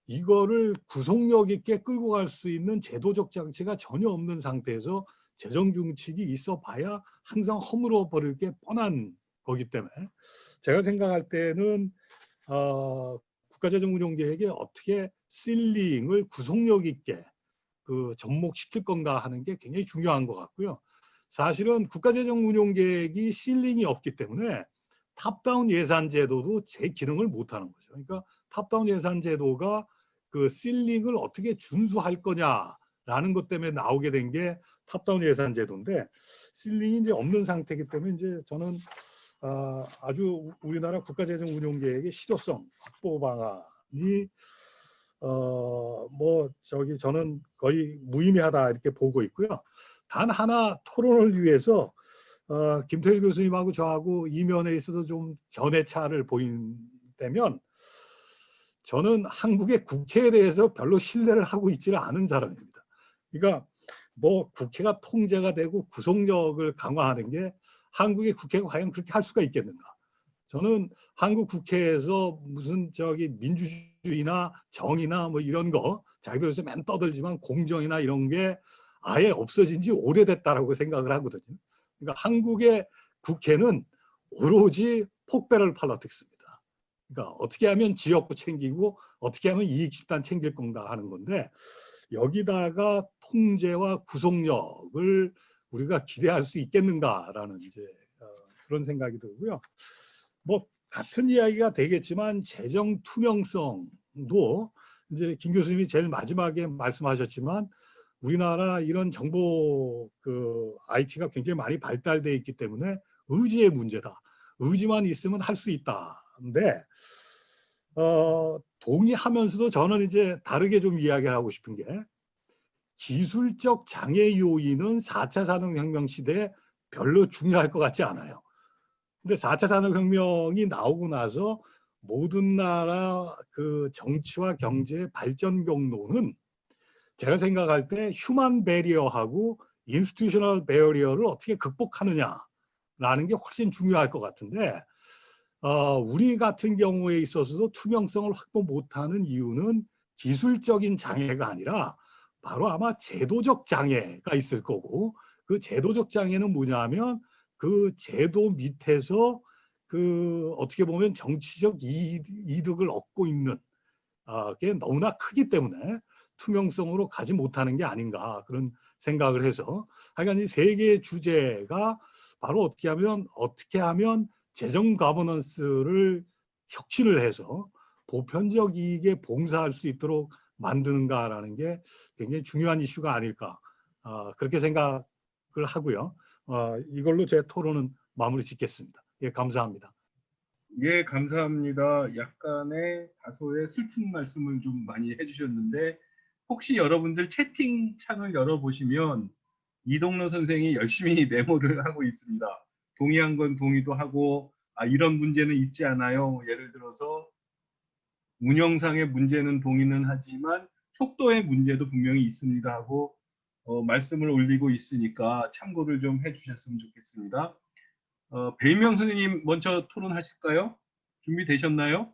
이거를 구속력 있게 끌고 갈 수 있는 제도적 장치가 전혀 없는 상태에서 재정 준칙이 있어 봐야 항상 허물어 버릴 게 뻔한 거기 때문에, 제가 생각할 때는 국가재정 운용계획에 어떻게 실링을 구속력 있게 접목시킬 건가 하는 게 굉장히 중요한 것 같고요. 사실은 국가재정 운용계획이 실링이 없기 때문에 탑다운 예산 제도도 제 기능을 못하는 거죠. 그러니까 탑다운 예산 제도가 실링을 어떻게 준수할 거냐라는 것 때문에 나오게 된 게 탑다운 예산 제도인데, 실링이 이제 없는 상태이기 때문에 이제 저는 아주 우리나라 국가재정 운용계획의 실효성 확보 방안이 저는 거의 무의미하다 이렇게 보고 있고요. 단 하나 토론을 위해서 김태일 교수님하고 저하고 이 면에 있어서 좀 견해차를 보인다면, 저는 한국의 국회에 대해서 별로 신뢰를 하고 있지는 않은 사람입니다. 그러니까 뭐 국회가 통제가 되고 구속력을 강화하는 게 한국의 국회가 과연 그렇게 할 수가 있겠는가? 저는 한국 국회에서 무슨 민주주의나 정의나 뭐 이런 거 자기들 요새 맨 떠들지만 공정이나 이런 게 아예 없어진 지 오래됐다라고 생각을 하거든요. 그러니까 한국의 국회는 오로지 폭배럴 팔러틱스입니다. 그러니까 어떻게 하면 지역구 챙기고 어떻게 하면 이익 집단 챙길 건가 하는 건데, 여기다가 통제와 구속력을 우리가 기대할 수 있겠는가라는 이제 그런 생각이 들고요. 뭐 같은 이야기가 되겠지만 재정 투명성도 이제 김 교수님이 제일 마지막에 말씀하셨지만, 우리나라 이런 정보 IT가 굉장히 많이 발달돼 있기 때문에 의지의 문제다. 의지만 있으면 할 수 있다. 근데 동의하면서도 저는 이제 다르게 좀 이야기를 하고 싶은 게, 기술적 장애 요인은 4차 산업혁명 시대에 별로 중요할 것 같지 않아요. 근데 4차 산업혁명이 나오고 나서 모든 나라 그 정치와 경제의 발전 경로는 제가 생각할 때 휴먼 베리어하고 인스티튜셔널 베리어를 어떻게 극복하느냐라는 게 훨씬 중요할 것 같은데 우리 같은 경우에 있어서도 투명성을 확보 못하는 이유는 기술적인 장애가 아니라 바로 아마 제도적 장애가 있을 거고 그 제도적 장애는 뭐냐면 그 제도 밑에서 그 어떻게 보면 정치적 이득을 얻고 있는 게 너무나 크기 때문에 투명성으로 가지 못하는 게 아닌가 그런 생각을 해서 하여간 이 세 개의 주제가 바로 어떻게 하면 재정 가버넌스를 혁신을 해서 보편적 이익에 봉사할 수 있도록 만드는가라는 게 굉장히 중요한 이슈가 아닐까 그렇게 생각을 하고요. 이걸로 제 토론은 마무리 짓겠습니다. 예, 감사합니다. 예, 감사합니다. 약간의 다소의 슬픈 말씀을 좀 많이 해주셨는데 혹시 여러분들 채팅창을 열어보시면 이동로 선생이 열심히 메모를 하고 있습니다. 동의한 건 동의도 하고 이런 문제는 있지 않아요. 예를 들어서 운영상의 문제는 동의는 하지만 속도의 문제도 분명히 있습니다 하고 말씀을 올리고 있으니까 참고를 좀 해주셨으면 좋겠습니다. 배인명 선생님 먼저 토론하실까요? 준비되셨나요?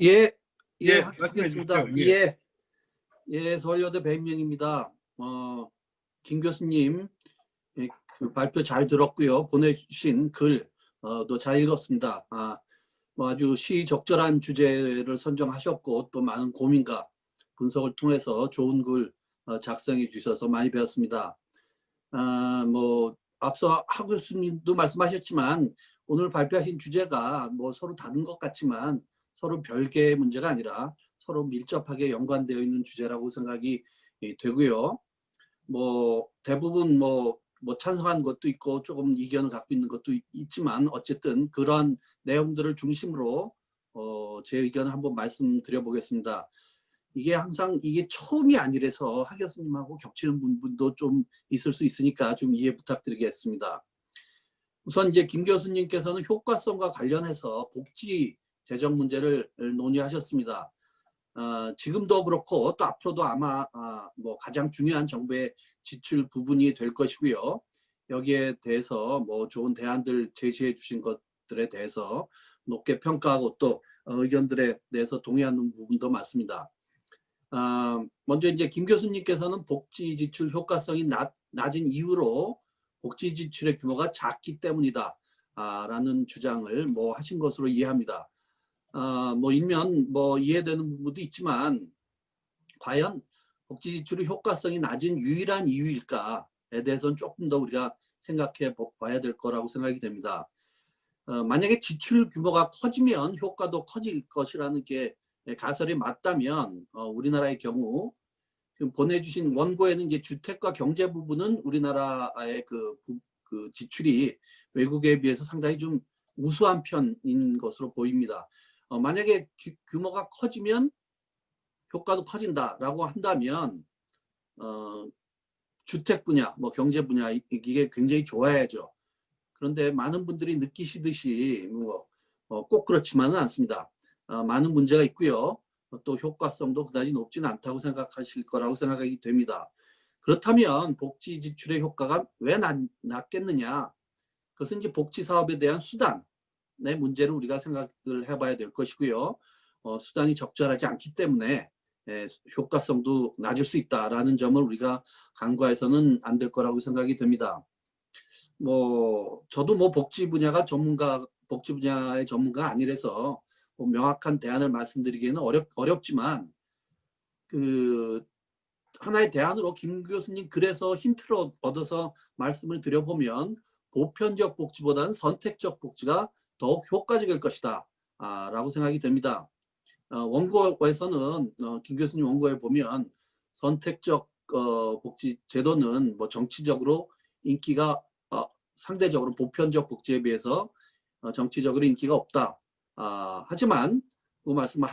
예, 예, 말씀해 하겠습니다. 주십시오. 예. 서울여대 배인명입니다. 김 교수님 그 발표 잘 들었고요. 보내주신 글도 잘 읽었습니다. 아주 시적절한 주제를 선정하셨고 또 많은 고민과 분석을 통해서 좋은 글 작성해 주셔서 많이 배웠습니다. 앞서 하 교수님도 말씀하셨지만 오늘 발표하신 주제가 서로 다른 것 같지만 서로 별개의 문제가 아니라 서로 밀접하게 연관되어 있는 주제라고 생각이 되고요. 대부분 찬성한 것도 있고 조금 이견을 갖고 있는 것도 있지만 어쨌든 그러한 내용들을 중심으로 제 의견을 한번 말씀드려 보겠습니다. 이게 항상 이게 처음이 아니라서 하 교수님하고 겹치는 부분도 좀 있을 수 있으니까 좀 이해 부탁드리겠습니다. 우선 이제 김 교수님께서는 효과성과 관련해서 복지 재정 문제를 논의하셨습니다. 지금도 그렇고 또 앞으로도 아마 가장 중요한 정부의 지출 부분이 될 것이고요. 여기에 대해서 좋은 대안들 제시해 주신 것들에 대해서 높게 평가하고 또 의견들에 대해서 동의하는 부분도 많습니다. 먼저 이제 김 교수님께서는 복지 지출 효과성이 낮은 이유로 복지 지출의 규모가 작기 때문이다 라는 주장을 하신 것으로 이해합니다. 일면 이해되는 부분도 있지만 과연 복지 지출의 효과성이 낮은 유일한 이유일까에 대해서는 조금 더 우리가 생각해 봐야 될 거라고 생각이 됩니다. 만약에 지출 규모가 커지면 효과도 커질 것이라는 게 가설이 맞다면 우리나라의 경우 지금 보내주신 원고에는 이제 주택과 경제 부분은 우리나라의 그 지출이 외국에 비해서 상당히 좀 우수한 편인 것으로 보입니다. 만약에 규모가 커지면 효과도 커진다라고 한다면 주택 분야, 경제 분야 이게 굉장히 좋아야죠. 그런데 많은 분들이 느끼시듯이 꼭 그렇지만은 않습니다. 많은 문제가 있고요. 또 효과성도 그다지 높지는 않다고 생각하실 거라고 생각이 됩니다. 그렇다면 복지 지출의 효과가 왜 낮겠느냐? 그것은 이제 복지 사업에 대한 수단의 문제를 우리가 생각을 해봐야 될 것이고요. 수단이 적절하지 않기 때문에 효과성도 낮을 수 있다라는 점을 우리가 간과해서는 안 될 거라고 생각이 됩니다. 저도 복지 분야의 전문가가 아니라서 명확한 대안을 말씀드리기에는 어렵지만 하나의 대안으로 김 교수님 글에서 힌트를 얻어서 말씀을 드려보면 보편적 복지보다는 선택적 복지가 더욱 효과적일 것이다 라고 생각이 됩니다. 원고에서는 김 교수님 원고에 보면 선택적 복지 제도는 정치적으로 인기가 상대적으로 보편적 복지에 비해서 정치적으로 인기가 없다. 하지만 그 말씀을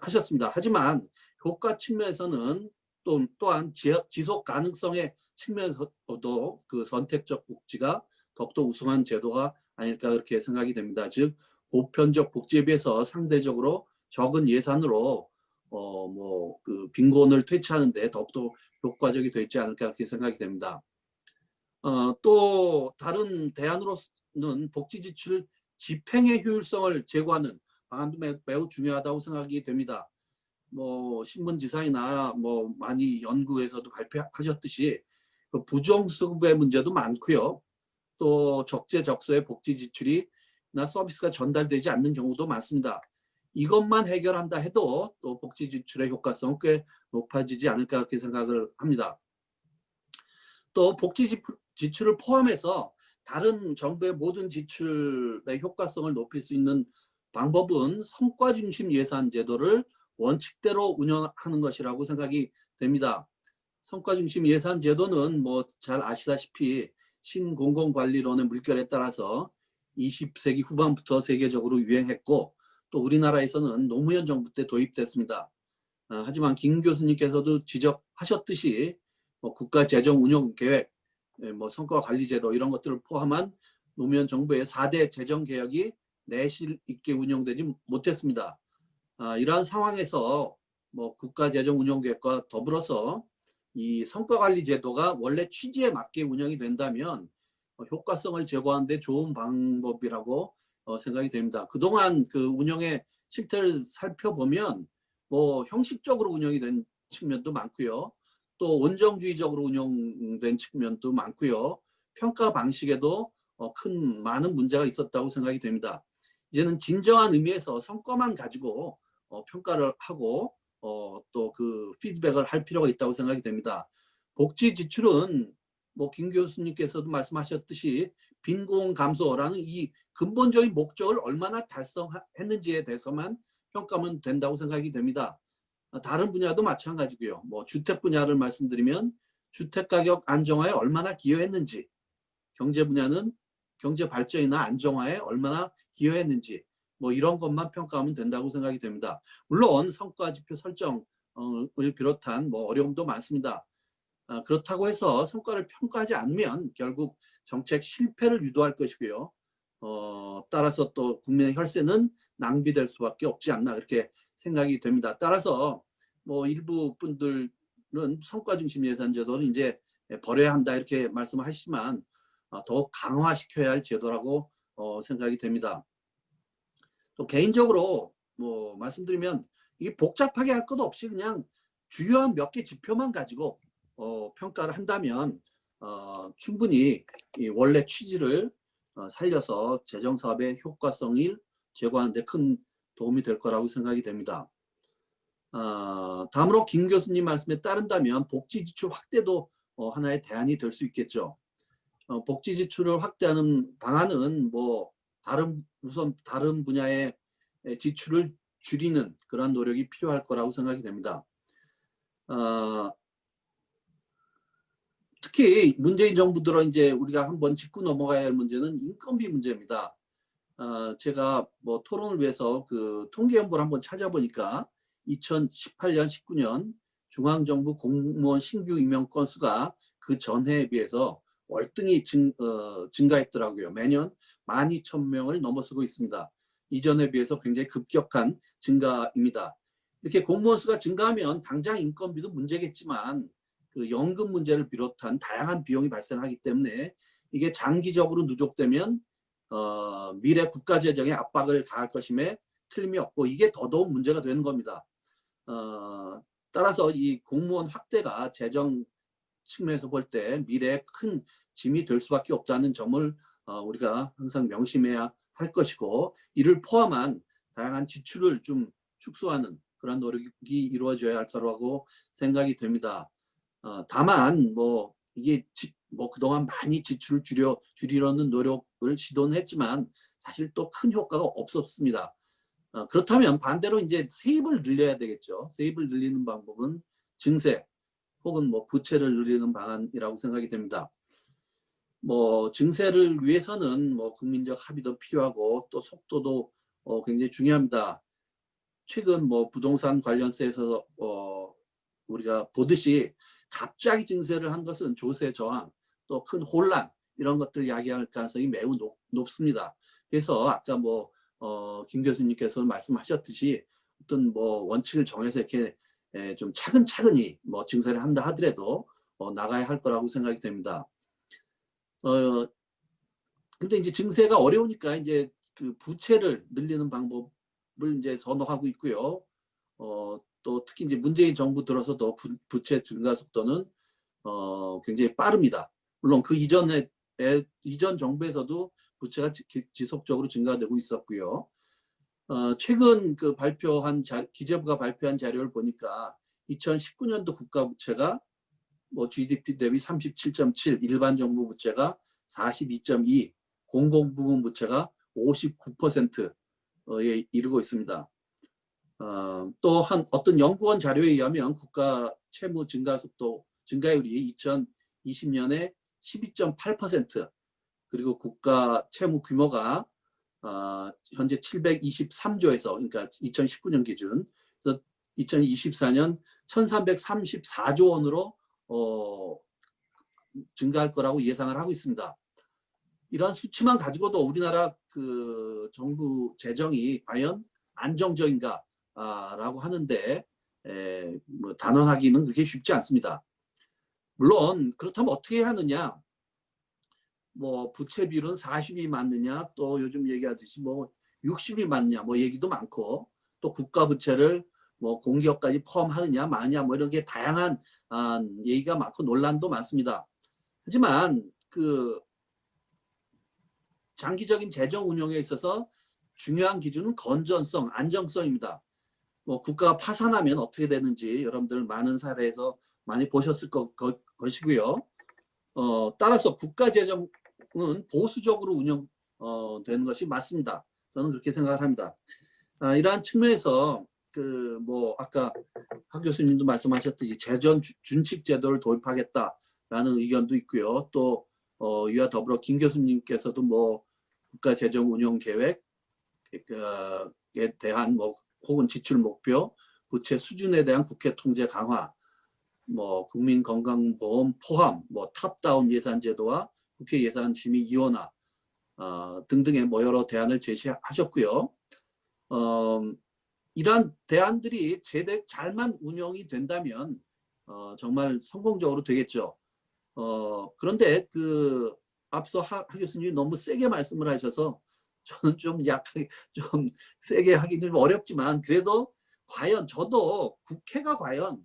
하셨습니다. 하지만 효과 측면에서는 또한 지속 가능성의 측면에서도 그 선택적 복지가 더욱더 우수한 제도가 아닐까 그렇게 생각이 됩니다. 즉 보편적 복지에 비해서 상대적으로 적은 예산으로 그 빈곤을 퇴치하는 데 더욱더 효과적이 되지 않을까 그렇게 생각이 됩니다. 또 다른 대안으로는 복지 지출 집행의 효율성을 제고하는 방안도 매우 중요하다고 생각이 됩니다. 뭐 신문지상이나 뭐 많이 연구에서도 발표하셨듯이 그 부정수급의 문제도 많고요. 또 적재적소의 복지 지출이나 서비스가 전달되지 않는 경우도 많습니다. 이것만 해결한다 해도 또 복지 지출의 효과성은 꽤 높아지지 않을까 그렇게 생각을 합니다. 또 복지 지출을 포함해서 다른 정부의 모든 지출의 효과성을 높일 수 있는 방법은 성과 중심 예산 제도를 원칙대로 운영하는 것이라고 생각이 됩니다. 성과 중심 예산 제도는 뭐 잘 아시다시피 신공공관리론의 물결에 따라서 20세기 후반부터 세계적으로 유행했고 또 우리나라에서는 노무현 정부 때 도입됐습니다. 하지만 김 교수님께서도 지적하셨듯이 뭐 국가재정운용계획, 뭐 성과관리제도 이런 것들을 포함한 노무현 정부의 4대 재정개혁이 내실 있게 운영되지 못했습니다. 이러한 상황에서 뭐 국가재정운용계획과 더불어서 이 성과관리제도가 원래 취지에 맞게 운영이 된다면 효과성을 제고하는 데 좋은 방법이라고 생각이 됩니다. 그동안 그 운영의 실태를 살펴보면 뭐 형식적으로 운영이 된 측면도 많고요. 또 원정주의적으로 운영된 측면도 많고요. 평가 방식에도 많은 문제가 있었다고 생각이 됩니다. 이제는 진정한 의미에서 성과만 가지고 평가를 하고 또 그 피드백을 할 필요가 있다고 생각이 됩니다. 복지 지출은 뭐 김 교수님께서도 말씀하셨듯이 빈곤 감소라는 이 근본적인 목적을 얼마나 달성했는지에 대해서만 평가하면 된다고 생각이 됩니다. 다른 분야도 마찬가지고요. 뭐 주택 분야를 말씀드리면 주택 가격 안정화에 얼마나 기여했는지, 경제 분야는 경제 발전이나 안정화에 얼마나 기여했는지 뭐 이런 것만 평가하면 된다고 생각이 됩니다. 물론 성과 지표 설정을 비롯한 뭐 어려움도 많습니다. 그렇다고 해서 성과를 평가하지 않으면 결국 정책 실패를 유도할 것이고요. 따라서 또 국민의 혈세는 낭비될 수밖에 없지 않나 그렇게 생각이 됩니다. 따라서 뭐 일부 분들은 성과 중심 예산 제도는 이제 버려야 한다 이렇게 말씀하시지만 더욱 강화시켜야 할 제도라고 생각이 됩니다. 또 개인적으로 뭐 말씀드리면 이게 복잡하게 할 것 없이 그냥 주요한 몇 개 지표만 가지고 평가를 한다면 충분히 이 원래 취지를 살려서 재정 사업의 효과성을 제고하는 데 큰 도움이 될 거라고 생각이 됩니다. 다음으로 김 교수님 말씀에 따른다면 복지 지출 확대도 하나의 대안이 될 수 있겠죠. 복지 지출을 확대하는 방안은 뭐 우선 다른 분야의 지출을 줄이는 그런 노력이 필요할 거라고 생각이 됩니다. 특히 문재인 정부 들어 이제 우리가 한번 짚고 넘어가야 할 문제는 인건비 문제입니다. 제가 뭐 토론을 위해서 그 통계연보를 한번 찾아보니까 2018년, 19년 중앙정부 공무원 신규 임용 건수가 그 전해에 비해서 월등히 증가했더라고요. 매년 12,000명을 넘어서고 있습니다. 이전에 비해서 굉장히 급격한 증가입니다. 이렇게 공무원 수가 증가하면 당장 인건비도 문제겠지만 그 연금 문제를 비롯한 다양한 비용이 발생하기 때문에 이게 장기적으로 누적되면 미래 국가 재정에 압박을 가할 것임에 틀림이 없고 이게 더더욱 문제가 되는 겁니다. 따라서 이 공무원 확대가 재정 측면에서 볼 때 미래에 큰 짐이 될 수밖에 없다는 점을 우리가 항상 명심해야 할 것이고 이를 포함한 다양한 지출을 좀 축소하는 그런 노력이 이루어져야 할 거라고 생각이 됩니다. 다만 뭐 이게 뭐 그동안 많이 지출을 줄이려는 노력을 시도는 했지만 사실 또 큰 효과가 없었습니다. 그렇다면 반대로 이제 세입을 늘려야 되겠죠. 세입을 늘리는 방법은 증세 혹은 뭐 부채를 늘리는 방안이라고 생각이 됩니다. 뭐 증세를 위해서는 뭐 국민적 합의도 필요하고 또 속도도 굉장히 중요합니다. 최근 뭐 부동산 관련세에서 우리가 보듯이 갑자기 증세를 한 것은 조세 저항, 또 큰 혼란 이런 것들 야기할 가능성이 매우 높습니다. 그래서 아까 김 교수님께서 말씀하셨듯이 어떤 원칙을 정해서 이렇게 좀 차근차근히 증세를 한다 하더라도 나가야 할 거라고 생각이 됩니다. 근데 이제 증세가 어려우니까 이제 그 부채를 늘리는 방법을 이제 선호하고 있고요. 또 특히 이제 문재인 정부 들어서도 부채 증가 속도는 굉장히 빠릅니다. 물론 그 이전 정부에서도 부채가 지속적으로 증가되고 있었고요. 최근 그 기재부가 발표한 자료를 보니까 2019년도 국가 부채가 GDP 대비 37.7, 일반 정부 부채가 42.2, 공공부문 부채가 59%에 이르고 있습니다. 또 어떤 연구원 자료에 의하면 국가 채무 증가율이 2020년에 12.8%, 그리고 국가 채무 규모가 현재 723조에서, 그러니까 2019년 기준, 그래서 2024년 1334조 원으로 증가할 거라고 예상을 하고 있습니다. 이러한 수치만 가지고도 우리나라 그 정부 재정이 과연 안정적인가 라고 하는데 단언하기는 그렇게 쉽지 않습니다. 물론 그렇다면 어떻게 하느냐, 부채 비율은 40이 맞느냐, 또 요즘 얘기하듯이 60이 맞냐, 얘기도 많고, 또 국가 부채를 공기업까지 포함하느냐 마느냐 이런 게 다양한 얘기가 많고 논란도 많습니다. 하지만 그 장기적인 재정 운용에 있어서 중요한 기준은 건전성, 안정성입니다. 국가가 파산하면 어떻게 되는지 여러분들 많은 사례에서 많이 보셨을 것이고요. 따라서 국가 재정은 보수적으로 운영되는 것이 맞습니다. 저는 그렇게 생각을 합니다. 이러한 측면에서 아까 박 교수님도 말씀하셨듯이 재정 준칙 제도를 도입하겠다라는 의견도 있고요. 또 이와 더불어 김 교수님께서도 국가 재정 운용 계획에 대한 혹은 지출 목표, 부채 수준에 대한 국회 통제 강화, 국민건강보험 포함, 탑다운 예산 제도와 국회 예산심의 이원화 등등의 여러 대안을 제시하셨고요. 이러한 대안들이 잘만 운영이 된다면 정말 성공적으로 되겠죠. 그런데 앞서 하 교수님이 너무 세게 말씀을 하셔서 저는 좀 약하게 좀 세게 하기 좀 어렵지만, 그래도 과연 저도 국회가 과연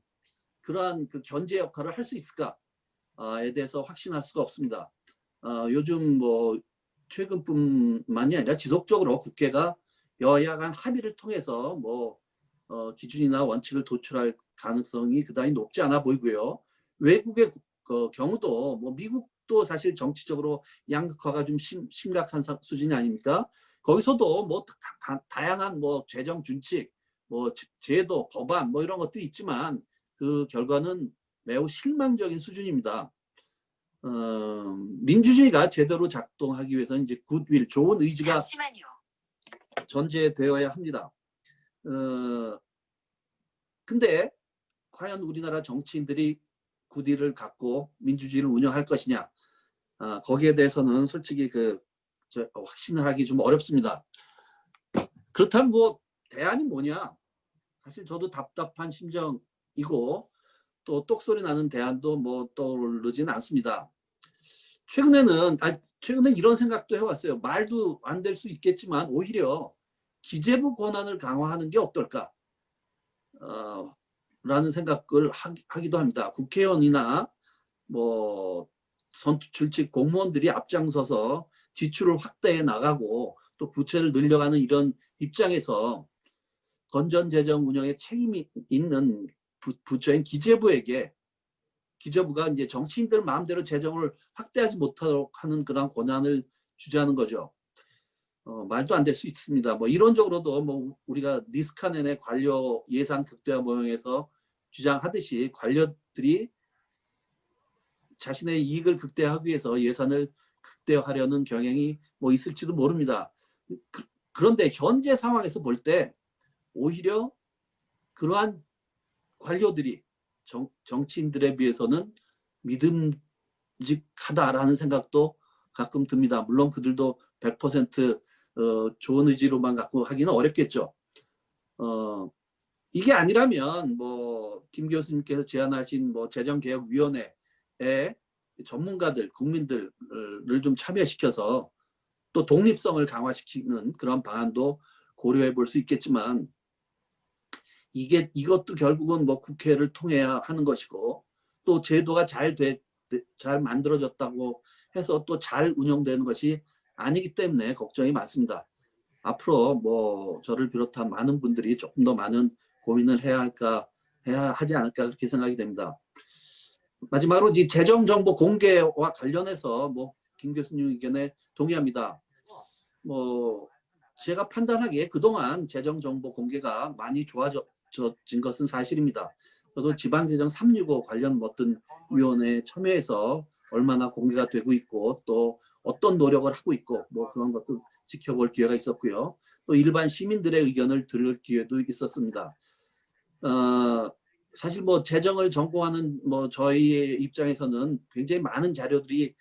그러한 그 견제 역할을 할 수 있을까에 대해서 확신할 수가 없습니다. 요즘 최근뿐만이 아니라 지속적으로 국회가 여야 간 합의를 통해서 기준이나 원칙을 도출할 가능성이 그다지 높지 않아 보이고요. 외국의 경우도 미국도 사실 정치적으로 양극화가 좀 심각한 수준이 아닙니까? 거기서도 다양한 재정 준칙, 제도, 법안 이런 것들이 있지만 그 결과는 매우 실망적인 수준입니다. 민주주의가 제대로 작동하기 위해서는 이제 굿윌, 좋은 의지가 전제되어야 합니다. 근데 과연 우리나라 정치인들이 굿윌을 갖고 민주주의를 운영할 것이냐, 거기에 대해서는 솔직히 확신을 하기 좀 어렵습니다. 그렇다면 대안이 뭐냐? 사실 저도 답답한 심정이고 또 똑소리 나는 대안도 떠오르진 않습니다. 최근에 이런 생각도 해왔어요. 말도 안 될 수 있겠지만 오히려 기재부 권한을 강화하는 게 어떨까? 라는 생각을 하기도 합니다. 국회의원이나 선출직 공무원들이 앞장서서 지출을 확대해 나가고 또 부채를 늘려가는 이런 입장에서 건전재정 운영에 책임이 있는 부처인 기재부가 이제 정치인들 마음대로 재정을 확대하지 못하도록 하는 그런 권한을 주자는 거죠. 말도 안 될 수 있습니다. 이론적으로도 우리가 니스카넨의 관료 예산 극대화 모형에서 주장하듯이 관료들이 자신의 이익을 극대화하기 위해서 예산을 극대화하려는 경향이 있을지도 모릅니다. 그런데 현재 상황에서 볼 때 오히려 그러한 관료들이 정치인들에 비해서는 믿음직하다라는 생각도 가끔 듭니다. 물론 그들도 100% 좋은 의지로만 갖고 하기는 어렵겠죠. 이게 아니라면 뭐 김 교수님께서 제안하신 뭐 재정개혁위원회에 전문가들, 국민들을 좀 참여시켜서 또 독립성을 강화시키는 그런 방안도 고려해 볼 수 있겠지만 이것도 결국은 뭐 국회를 통해야 하는 것이고 또 제도가 잘 만들어졌다고 해서 또 잘 운영되는 것이 아니기 때문에 걱정이 많습니다. 앞으로 뭐 저를 비롯한 많은 분들이 조금 더 많은 고민을 해야 하지 않을까 그렇게 생각이 됩니다. 마지막으로 이 재정정보 공개와 관련해서 뭐 김 교수님 의견에 동의합니다. 뭐 제가 판단하기에 그동안 재정정보 공개가 많이 좋아진 것은 사실입니다. 저도 지방재정 365 관련 어떤 위원회에 참여해서 얼마나 공개가 되고 있고 또 어떤 노력을 하고 있고 뭐 그런 것도 지켜볼 기회가 있었고요. 또 일반 시민들의 의견을 들을 기회도 있었습니다. 사실 뭐 재정을 전공하는 뭐 저희의 입장에서는 굉장히 많은 자료들이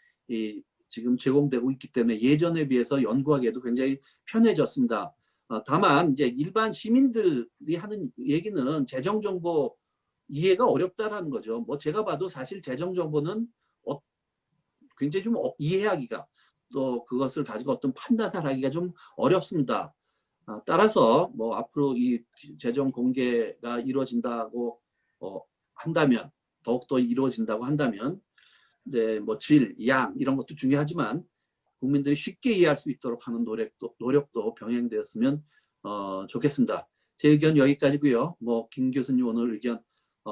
지금 제공되고 있기 때문에 예전에 비해서 연구하기에도 굉장히 편해졌습니다. 다만 이제 일반 시민들이 하는 얘기는 재정 정보 이해가 어렵다라는 거죠. 뭐 제가 봐도 사실 재정 정보는 굉장히 좀 이해하기가 또 그것을 가지고 어떤 판단을 하기가 좀 어렵습니다. 따라서 뭐 앞으로 이 재정 공개가 이루어진다고 한다면 더욱더 이루어진다고 한다면 네, 뭐 질, 양 이런 것도 중요하지만 국민들이 쉽게 이해할 수 있도록 하는 노력도 병행되었으면 좋겠습니다. 제 의견 여기까지고요. 뭐 김 교수님 오늘 의견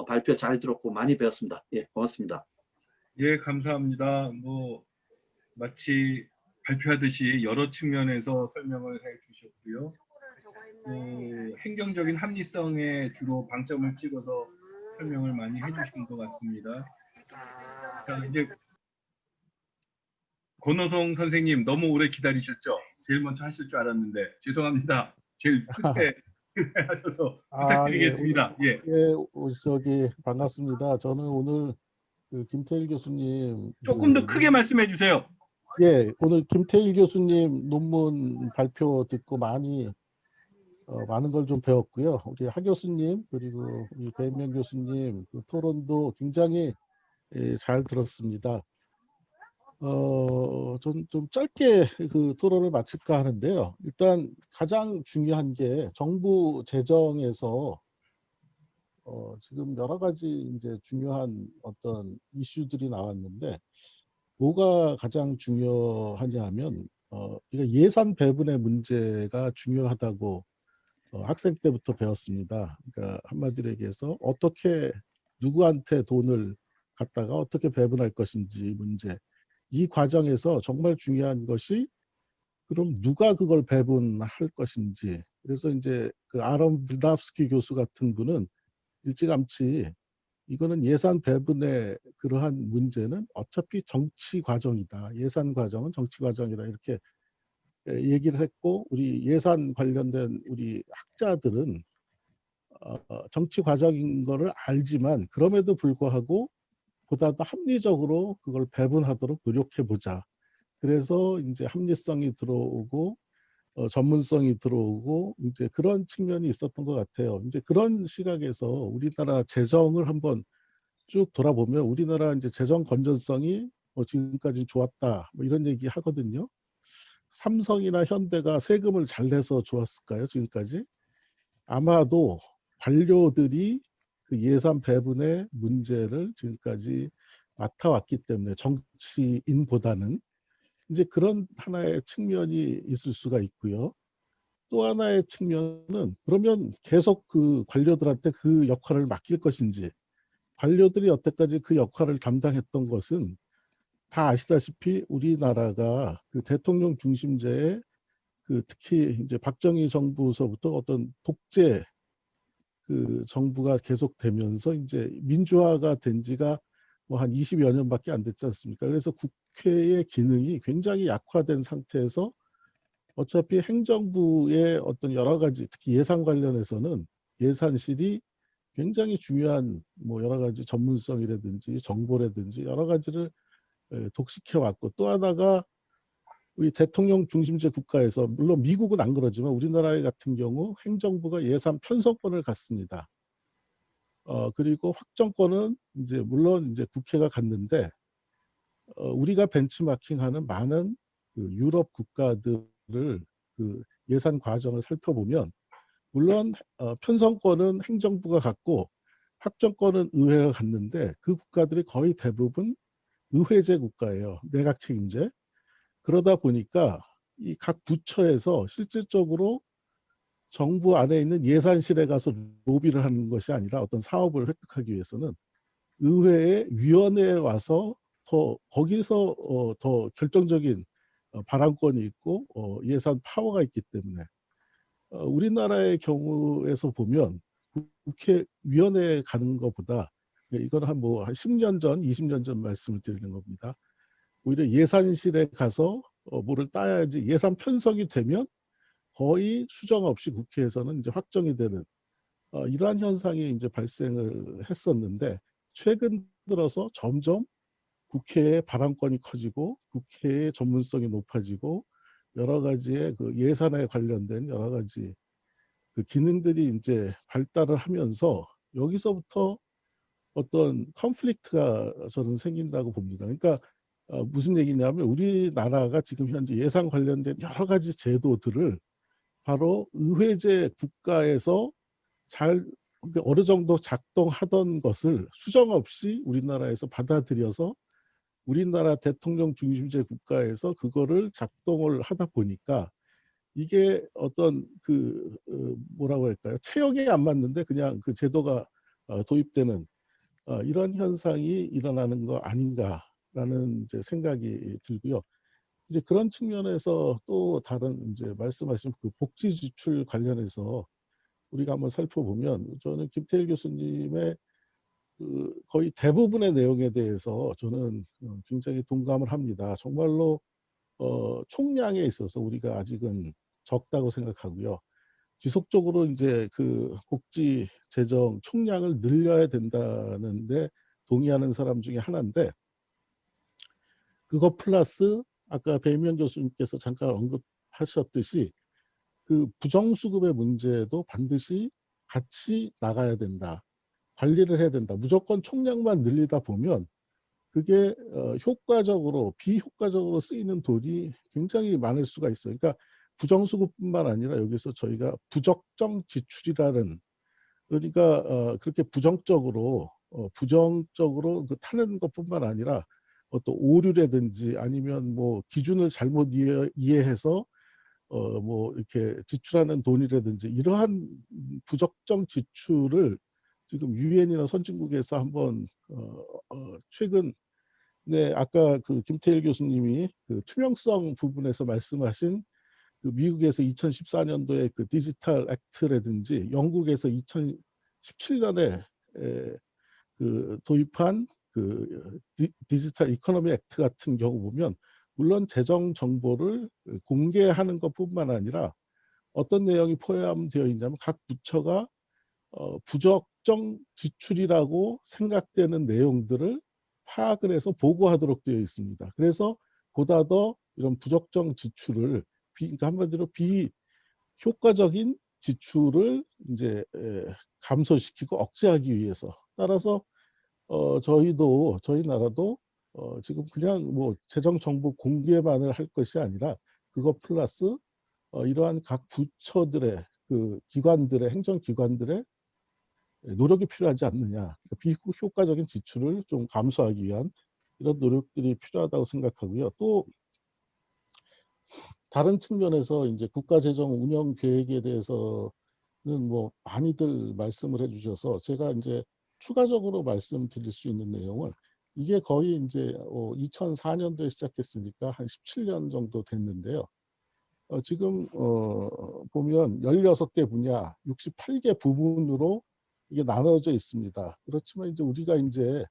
발표 잘 들었고 많이 배웠습니다. 예, 고맙습니다. 예, 감사합니다. 뭐 마치 발표하듯이 여러 측면에서 설명을 해 주셨고요. 행정적인 합리성에 주로 방점을 찍어서 설명을 많이 해주신 것 같습니다. 자, 이제 권호성 선생님 너무 오래 기다리셨죠? 제일 먼저 하실 줄 알았는데 죄송합니다. 제일 끝에 하셔서 부탁드리겠습니다. 예, 저기 반갑습니다. 저는 오늘 그 김태일 교수님 조금 더 크게 말씀해 주세요. 예, 오늘 김태일 교수님 논문 발표 듣고 많은 걸 좀 배웠고요. 우리 하 교수님 그리고 우리 배인명 교수님 그 토론도 굉장히 잘 들었습니다. 좀 짧게 그 토론을 마칠까 하는데요. 일단 가장 중요한 게 정부 재정에서 지금 여러 가지 이제 중요한 어떤 이슈들이 나왔는데 뭐가 가장 중요하냐 하면 이거 예산 배분의 문제가 중요하다고 학생 때부터 배웠습니다. 그러니까 한마디로 얘기해서 어떻게 누구한테 돈을 갖다가 어떻게 배분할 것인지 문제. 이 과정에서 정말 중요한 것이 그럼 누가 그걸 배분할 것인지. 그래서 이제 그 아론 브다프스키 교수 같은 분은 일찌감치 이거는 예산 배분의 그러한 문제는 어차피 정치 과정이다. 예산 과정은 정치 과정이다. 이렇게 얘기를 했고 우리 예산 관련된 우리 학자들은 정치 과정인 거를 알지만 그럼에도 불구하고 보다 더 합리적으로 그걸 배분하도록 노력해 보자. 그래서 이제 합리성이 들어오고 전문성이 들어오고 이제 그런 측면이 있었던 것 같아요. 이제 그런 시각에서 우리나라 재정을 한번 쭉 돌아보면 우리나라 이제 재정 건전성이 지금까지 좋았다. 뭐 이런 얘기 하거든요. 삼성이나 현대가 세금을 잘 내서 좋았을까요? 지금까지? 아마도 관료들이 그 예산 배분의 문제를 지금까지 맡아왔기 때문에 정치인보다는 이제 그런 하나의 측면이 있을 수가 있고요. 또 하나의 측면은 그러면 계속 그 관료들한테 그 역할을 맡길 것인지 관료들이 여태까지 그 역할을 담당했던 것은 다 아시다시피 우리나라가 그 대통령 중심제의 그 특히 이제 박정희 정부서부터 어떤 독재 그 정부가 계속되면서 이제 민주화가 된 지가 뭐 한 20여 년밖에 안 됐지 않습니까? 그래서 국회의 기능이 굉장히 약화된 상태에서 어차피 행정부의 어떤 여러 가지 특히 예산 관련해서는 예산실이 굉장히 중요한 뭐 여러 가지 전문성이라든지 정보라든지 여러 가지를 독식해 왔고, 또 하나가 우리 대통령 중심제 국가에서, 물론 미국은 안 그러지만 우리나라 같은 경우 행정부가 예산 편성권을 갖습니다. 그리고 확정권은 이제 물론 이제 국회가 갖는데, 우리가 벤치마킹하는 많은 그 유럽 국가들을 그 예산 과정을 살펴보면, 물론 편성권은 행정부가 갖고 확정권은 의회가 갖는데, 그 국가들이 거의 대부분 의회제 국가예요. 내각 책임제. 그러다 보니까 이 각 부처에서 실질적으로 정부 안에 있는 예산실에 가서 로비를 하는 것이 아니라, 어떤 사업을 획득하기 위해서는 의회의 위원회에 와서 거기서 더 결정적인 발언권이 있고 예산 파워가 있기 때문에, 우리나라의 경우에서 보면 국회위원회에 가는 것보다, 이건 한 10년 전, 20년 전 말씀을 드리는 겁니다. 오히려 예산실에 가서 뭐를 따야지 예산 편성이 되면 거의 수정 없이 국회에서는 이제 확정이 되는 이러한 현상이 이제 발생을 했었는데, 최근 들어서 점점 국회의 발언권이 커지고 국회의 전문성이 높아지고 여러 가지의 그 예산에 관련된 여러 가지 그 기능들이 이제 발달을 하면서, 여기서부터 어떤 컨플릭트가 저는 생긴다고 봅니다. 그러니까 무슨 얘기냐면, 우리나라가 지금 현재 예산 관련된 여러 가지 제도들을 바로 의회제 국가에서 잘 어느 정도 작동하던 것을 수정 없이 우리나라에서 받아들여서 우리나라 대통령 중심제 국가에서 그거를 작동을 하다 보니까, 이게 어떤 그 뭐라고 할까요? 체형이 안 맞는데 그냥 그 제도가 도입되는 이런 현상이 일어나는 거 아닌가라는 이제 생각이 들고요. 이제 그런 측면에서 또 다른 이제 말씀하신 그 복지 지출 관련해서 우리가 한번 살펴보면, 저는 김태일 교수님의 그 거의 대부분의 내용에 대해서 저는 굉장히 동감을 합니다. 정말로 총량에 있어서 우리가 아직은 적다고 생각하고요. 지속적으로 이제 그 복지 재정 총량을 늘려야 된다는데 동의하는 사람 중에 하나인데, 그거 플러스 아까 배인명 교수님께서 잠깐 언급하셨듯이 그 부정수급의 문제도 반드시 같이 나가야 된다. 관리를 해야 된다. 무조건 총량만 늘리다 보면 그게 효과적으로 비효과적으로 쓰이는 돈이 굉장히 많을 수가 있어요. 그러니까 부정수급뿐만 아니라 여기서 저희가 부적정 지출이라는, 그러니까 그렇게 부정적으로 그 타는 것뿐만 아니라 어떤 오류라든지 아니면 뭐 기준을 잘못 이해해서 뭐 이렇게 지출하는 돈이라든지 이러한 부적정 지출을 지금 유엔이나 선진국에서 한번 최근 아까 그 김태일 교수님이 그 투명성 부분에서 말씀하신 그 미국에서 2014년도에 그 디지털 액트라든지 영국에서 2017년에 그 도입한 그 디지털 이코노미 액트 같은 경우 보면, 물론 재정 정보를 공개하는 것뿐만 아니라 어떤 내용이 포함되어 있냐면, 각 부처가 부적정 지출이라고 생각되는 내용들을 파악을 해서 보고하도록 되어 있습니다. 그래서 보다 더 이런 부적정 지출을 그러니까 한마디로 비효과적인 지출을 이제 감소시키고 억제하기 위해서, 따라서 저희 나라도 지금 그냥 뭐 재정 정보 공개만을 할 것이 아니라 그거 플러스 이러한 각 부처들의 그 기관들의 행정기관들의 노력이 필요하지 않느냐. 비효과적인 지출을 좀 감소하기 위한 이런 노력들이 필요하다고 생각하고요. 또 다른 측면에서 이제 국가재정 운영 계획에 대해서는 뭐 많이들 말씀을 해주셔서 제가 이제 추가적으로 말씀드릴 수 있는 내용은, 이게 거의 이제 2004년도에 시작했으니까 한 17년 정도 됐는데요. 지금 보면 16개 분야, 68개 부분으로 이게 나눠져 있습니다. 그렇지만 이제 우리가 이제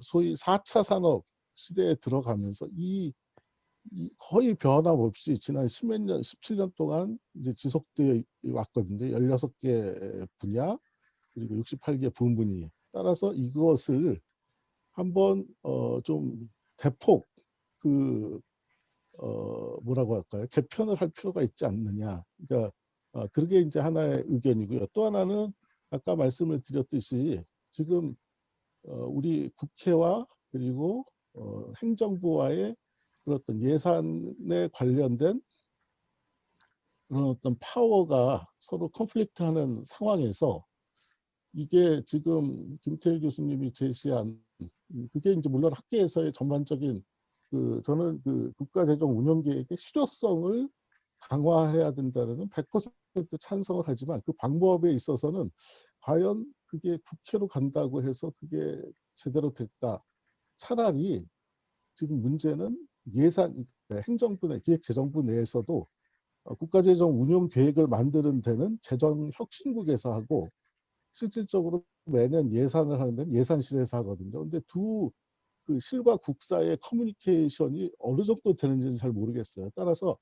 소위 4차 산업 시대에 들어가면서 이 거의 변함없이 지난 10몇 년, 17년 동안 이제 지속되어 왔거든요. 16개 분야, 그리고 68개 부문이 따라서 이것을 한번 좀 대폭 뭐라고 할까요? 개편을 할 필요가 있지 않느냐. 그러니까 그게 이제 하나의 의견이고요. 또 하나는 아까 말씀을 드렸듯이 지금 우리 국회와 그리고 행정부와의 그런 어떤 예산에 관련된 그런 어떤 파워가 서로 컨플릭트하는 상황에서 이게 지금 김태일 교수님이 제시한 그게 이제 물론 학계에서의 전반적인 저는 국가재정 운영 계획의 실효성을 강화해야 된다는 100% 찬성을 하지만 그 방법에 있어서는 과연 그게 국회로 간다고 해서 그게 제대로 될까? 차라리 지금 문제는 예산, 행정부 내, 기획재정부 내에서도 국가재정 운영 계획을 만드는 데는 재정혁신국에서 하고 실질적으로 매년 예산을 하는 데는 예산실에서 하거든요. 근데 그 실과 국사의 커뮤니케이션이 어느 정도 되는지는 잘 모르겠어요. 따라서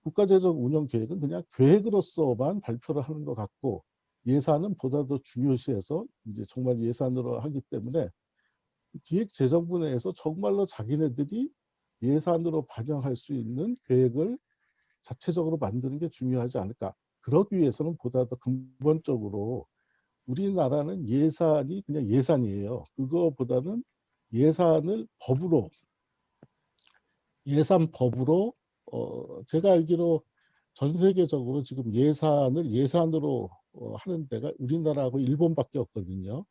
국가재정 운영 계획은 그냥 계획으로서만 발표를 하는 것 같고 예산은 보다 더 중요시해서 이제 정말 예산으로 하기 때문에 기획재정부 내에서 정말로 자기네들이 예산으로 반영할 수 있는 계획을 자체적으로 만드는 게 중요하지 않을까. 그러기 위해서는 보다 더 근본적으로 우리나라는 예산이 그냥 예산이에요. 그거보다는 예산을 예산법으로 제가 알기로 전 세계적으로 지금 예산을 예산으로 하는 데가 우리나라하고 일본밖에 없거든요.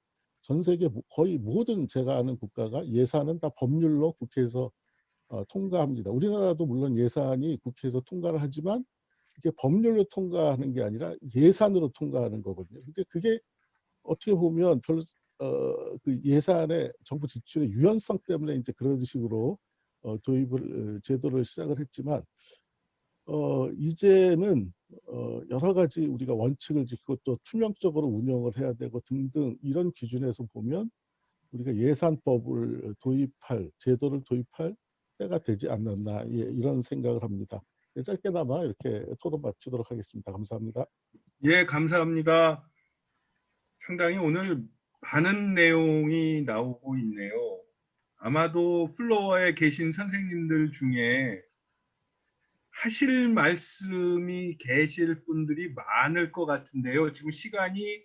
전 세계 거의 모든 제가 아는 국가가 예산은 다 법률로 국회에서 통과합니다. 우리나라도 물론 예산이 국회에서 통과를 하지만 이게 법률로 통과하는 게 아니라 예산으로 통과하는 거거든요. 근데 그게 어떻게 보면 그 예산의 정부 지출의 유연성 때문에 이제 그런 식으로 도입을 제도를 시작을 했지만 이제는 여러 가지 우리가 원칙을 지키고 또 투명적으로 운영을 해야 되고 등등 이런 기준에서 보면 우리가 예산법을 도입할 제도를 도입할 때가 되지 않았나 이런 생각을 합니다. 짧게나마 이렇게 토론 마치도록 하겠습니다. 감사합니다. 예, 감사합니다. 상당히 오늘 많은 내용이 나오고 있네요. 아마도 플로어에 계신 선생님들 중에 하실 말씀이 계실 분들이 많을 것 같은데요. 지금 시간이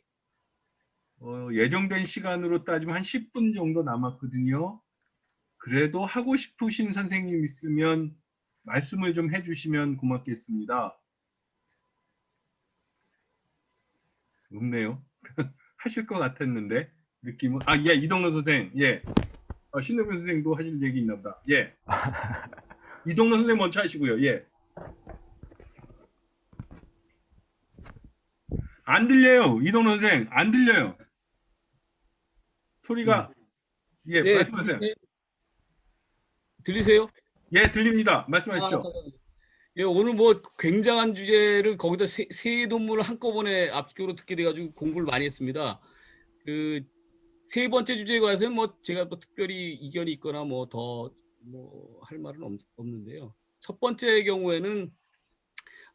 예정된 시간으로 따지면 한 10분 정도 남았거든요. 그래도 하고 싶으신 선생님 있으면 말씀을 좀 해주시면 고맙겠습니다. 없네요. 하실 것 같았는데 느낌은 예, 이동로 선생, 예, 신동현 선생도 하실 얘기 있나 보다. 예, 이동로 선생 먼저 하시고요. 예, 안 들려요. 이동로 선생 안 들려요. 소리가 예, 네, 말씀하세요. 들리세요? 예, 들립니다. 아, 말씀하십시오. 감사합니다. 예, 오늘 뭐 굉장한 주제를 거기다 세 논문을 한꺼번에 앞쪽으로 듣게 돼가지고 공부를 많이 했습니다. 그 세 번째 주제에 관해서는 뭐 제가 뭐 특별히 이견이 있거나 뭐 더 뭐 할 말은 없는데요. 첫 번째 경우에는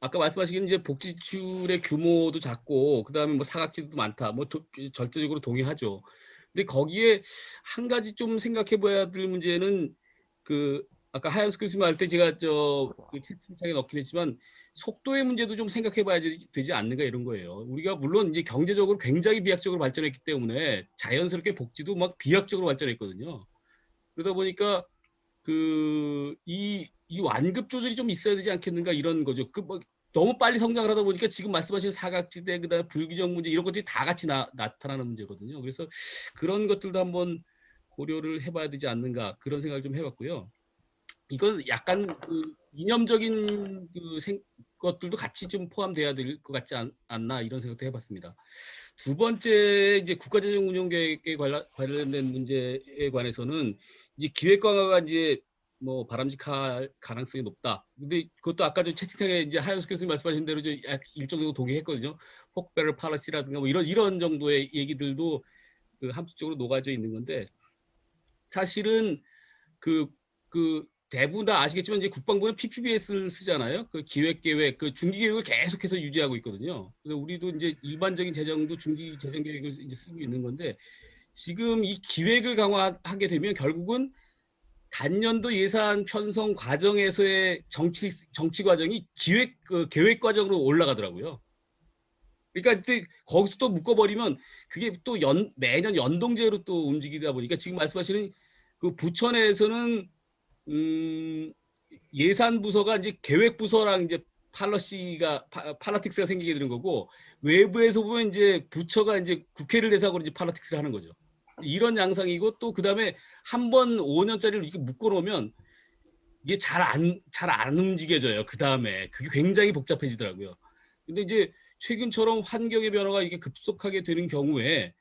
아까 말씀하신 이제 복지 지출의 규모도 작고 그다음에 뭐 사각지대도 많다. 뭐 절대적으로 동의하죠. 근데 거기에 한 가지 좀 생각해 봐야 될 문제는 그 아까 하얀수 교수님 할 때 제가 그 채팅창에 넣긴 했지만 속도의 문제도 좀 생각해 봐야 되지 않는가 이런 거예요. 우리가 물론 이제 경제적으로 굉장히 비약적으로 발전했기 때문에 자연스럽게 복지도 막 비약적으로 발전했거든요. 그러다 보니까 이 완급 조절이 좀 있어야 되지 않겠는가 이런 거죠. 뭐 너무 빨리 성장을 하다 보니까 지금 말씀하신 사각지대 그다음에 불규정 문제 이런 것들이 다 같이 나타나는 문제거든요. 그래서 그런 것들도 한번 고려를 해봐야 되지 않는가 그런 생각을 좀 해봤고요. 이건 약간 이념적인 것들도 같이 좀 포함돼야 될 것 같지 않나 이런 생각도 해봤습니다. 두 번째 이제 국가재정 운영 계획에 관련된 문제에 관해서는 이제 기획 강화가 이제 뭐 바람직할 가능성이 높다. 근데 그것도 아까 저 채팅창에 이제 하현수 교수님 말씀하신 대로 일정 정도 동의했거든요. 폭배럴 팔러시라든가 뭐 이런 정도의 얘기들도 함축적으로 녹아져 있는 건데 사실은 그 대부분 다 아시겠지만 이제 국방부는 PPBS를 쓰잖아요. 그 기획 계획, 그 중기 계획을 계속해서 유지하고 있거든요. 그래서 우리도 이제 일반적인 재정도 중기 재정 계획을 이제 쓰고 있는 건데 지금 이 기획을 강화하게 되면 결국은 단년도 예산 편성 과정에서의 정치 과정이 계획 과정으로 올라가더라고요. 그러니까 이제 거기서 또 묶어버리면 그게 또 매년 연동제로 또 움직이다 보니까 지금 말씀하시는 그 부처 내에서는 예산 부서가 이제 계획 부서랑 이제 팔러틱스가 생기게 되는 거고 외부에서 보면 이제 부처가 이제 국회를 대상으로 이제 팔러틱스를 하는 거죠. 이런 양상이고 또 그다음에 한 번 5년짜리를 이렇게 묶어 놓으면 이게 잘 안 움직여져요. 그다음에 그게 굉장히 복잡해지더라고요. 근데 이제 최근처럼 환경의 변화가 이게 급속하게 되는 경우에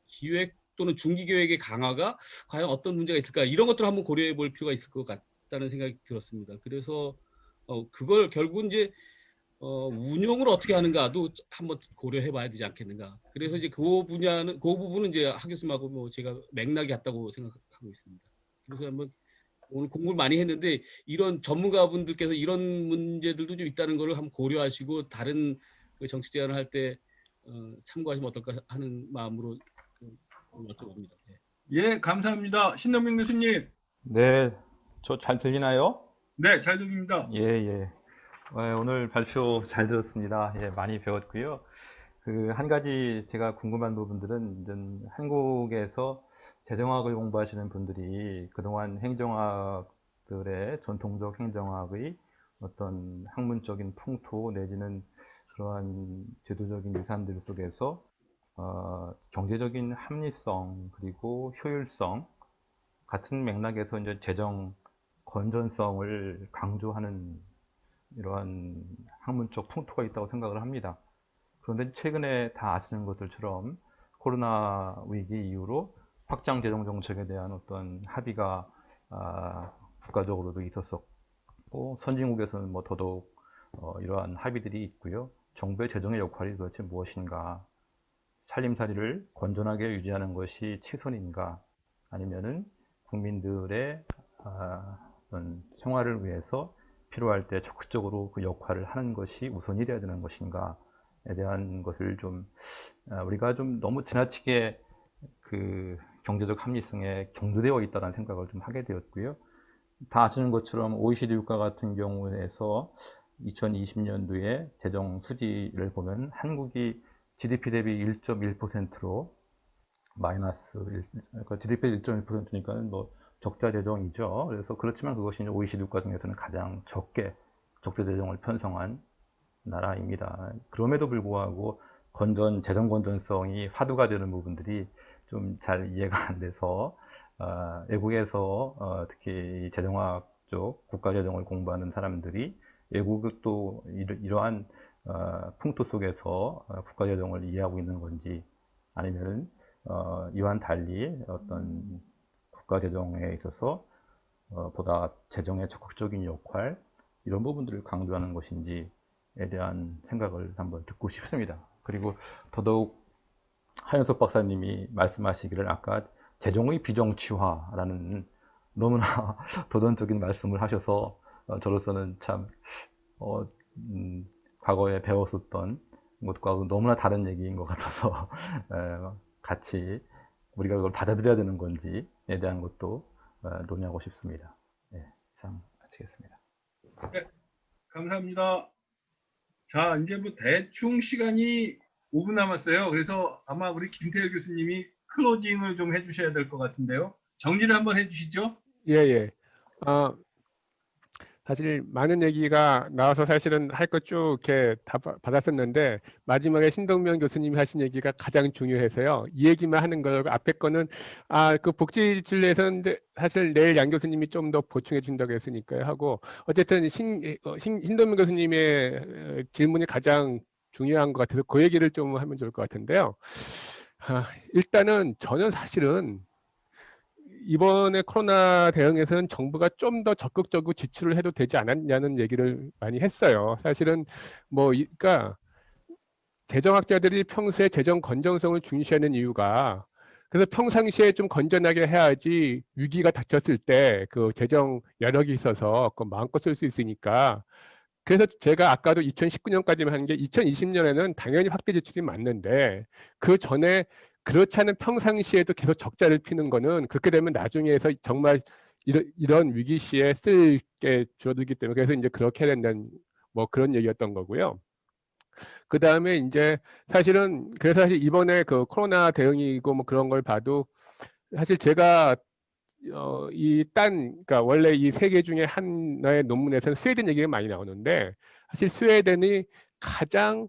기획 또는 중기 계획의 강화가 과연 어떤 문제가 있을까 이런 것들을 한번 고려해 볼 필요가 있을 것 같다는 생각이 들었습니다. 그래서 그걸 결국은 이제 운용을 어떻게 하는가도 한번 고려해 봐야 되지 않겠는가. 그래서 이제 그 부분은 이제 하 교수님하고 뭐 제가 맥락이 같다고 생각하고 있습니다. 그래서 한번 오늘 공부를 많이 했는데 이런 전문가분들께서 이런 문제들도 좀 있다는 걸 한번 고려하시고 다른 그 정책 제안을 할 때 참고하시면 어떨까 하는 마음으로 여쭤봅니다. 네. 예, 감사합니다. 신동민 교수님. 네, 저 잘 들리나요? 네, 잘 들립니다. 예, 예. 오늘 발표 잘 들었습니다. 예, 많이 배웠고요. 그 한 가지 제가 궁금한 부분들은 한국에서 재정학을 공부하시는 분들이 그동안 행정학들의 전통적 행정학의 어떤 학문적인 풍토 내지는 그러한 제도적인 유산들 속에서 경제적인 합리성 그리고 효율성 같은 맥락에서 이제 재정 건전성을 강조하는 이러한 학문적 풍토가 있다고 생각을 합니다. 그런데 최근에 다 아시는 것들처럼 코로나 위기 이후로 확장 재정 정책에 대한 어떤 합의가 국가적으로도 있었었고 선진국에서는 뭐 더더욱 이러한 합의들이 있고요. 정부의 재정의 역할이 도대체 무엇인가? 살림살이를 건전하게 유지하는 것이 최선인가? 아니면은 국민들의 생활을 위해서 필요할 때 적극적으로 그 역할을 하는 것이 우선이 되어야 되는 것인가에 대한 것을 좀 우리가 좀 너무 지나치게 그 경제적 합리성에 경도되어 있다는 생각을 좀 하게 되었고요. 다 아시는 것처럼 OECD 국가 같은 경우에서 2020년도에 재정 수지를 보면 한국이 GDP 대비 1.1%로 마이너스, 그러니까 GDP 1.1%니까 뭐 적자 재정이죠. 그래서 그렇지만 그것이 이제 OECD 국가 중에서는 가장 적게 적자 재정을 편성한 나라입니다. 그럼에도 불구하고 재정 건전성이 화두가 되는 부분들이 좀 잘 이해가 안 돼서 외국에서 특히 재정학 쪽 국가 재정을 공부하는 사람들이 외국도 이러한 풍토 속에서 국가 재정을 이해하고 있는 건지 아니면은 이와는 달리 어떤 국가 재정에 있어서 보다 재정의 적극적인 역할 이런 부분들을 강조하는 것인지에 대한 생각을 한번 듣고 싶습니다. 그리고 더더욱 하현석 박사님이 말씀하시기를 아까 재정의 비정치화라는 너무나 도전적인 말씀을 하셔서 저로서는 참 과거에 배웠었던 것과 너무나 다른 얘기인 것 같아서 같이 우리가 그걸 받아들여야 되는 건지에 대한 것도 논의하고 싶습니다. 네, 이상 마치겠습니다. 네, 감사합니다. 자, 이제 뭐 대충 시간이 5분 남았어요. 그래서 아마 우리 김태열 교수님이 클로징을 좀 해주셔야 될 것 같은데요. 정리를 한번 해주시죠. 예. 사실 많은 얘기가 나와서 사실은 할 것 쭉 이렇게 다 받았었는데 마지막에 신동명 교수님이 하신 얘기가 가장 중요해서요. 이 얘기만 하는 거 앞에 거는 그 복지진료에서는 사실 내일 양 교수님이 좀 더 보충해 준다고 했으니까요 하고 어쨌든 신동명 교수님의 질문이 가장 중요한 것 같아서 그 얘기를 좀 하면 좋을 것 같은데요. 일단은 저는 사실은 이번에 코로나 대응에서는 정부가 좀 더 적극적으로 지출을 해도 되지 않았냐는 얘기를 많이 했어요. 사실은 그러니까 재정학자들이 평소에 재정 건전성을 중시하는 이유가 그래서 평상시에 좀 건전하게 해야지 위기가 닥쳤을 때 그 재정 여력이 있어서 그 마음껏 쓸 수 있으니까. 그래서 제가 아까도 2019년까지만 하는 게 2020년에는 당연히 확대 지출이 맞는데 그 전에 그렇지 않은 평상시에도 계속 적자를 피는 거는 그렇게 되면 나중에서 정말 이런 위기 시에 쓸 게 줄어들기 때문에 그래서 이제 그렇게 해야 된다는 뭐 그런 얘기였던 거고요. 그 다음에 이제 사실은 그래서 사실 이번에 그 코로나 대응이고 뭐 그런 걸 봐도 사실 제가 그러니까 원래 이 세 개 중에 하나의 논문에서는 스웨덴 얘기가 많이 나오는데 사실 스웨덴이 가장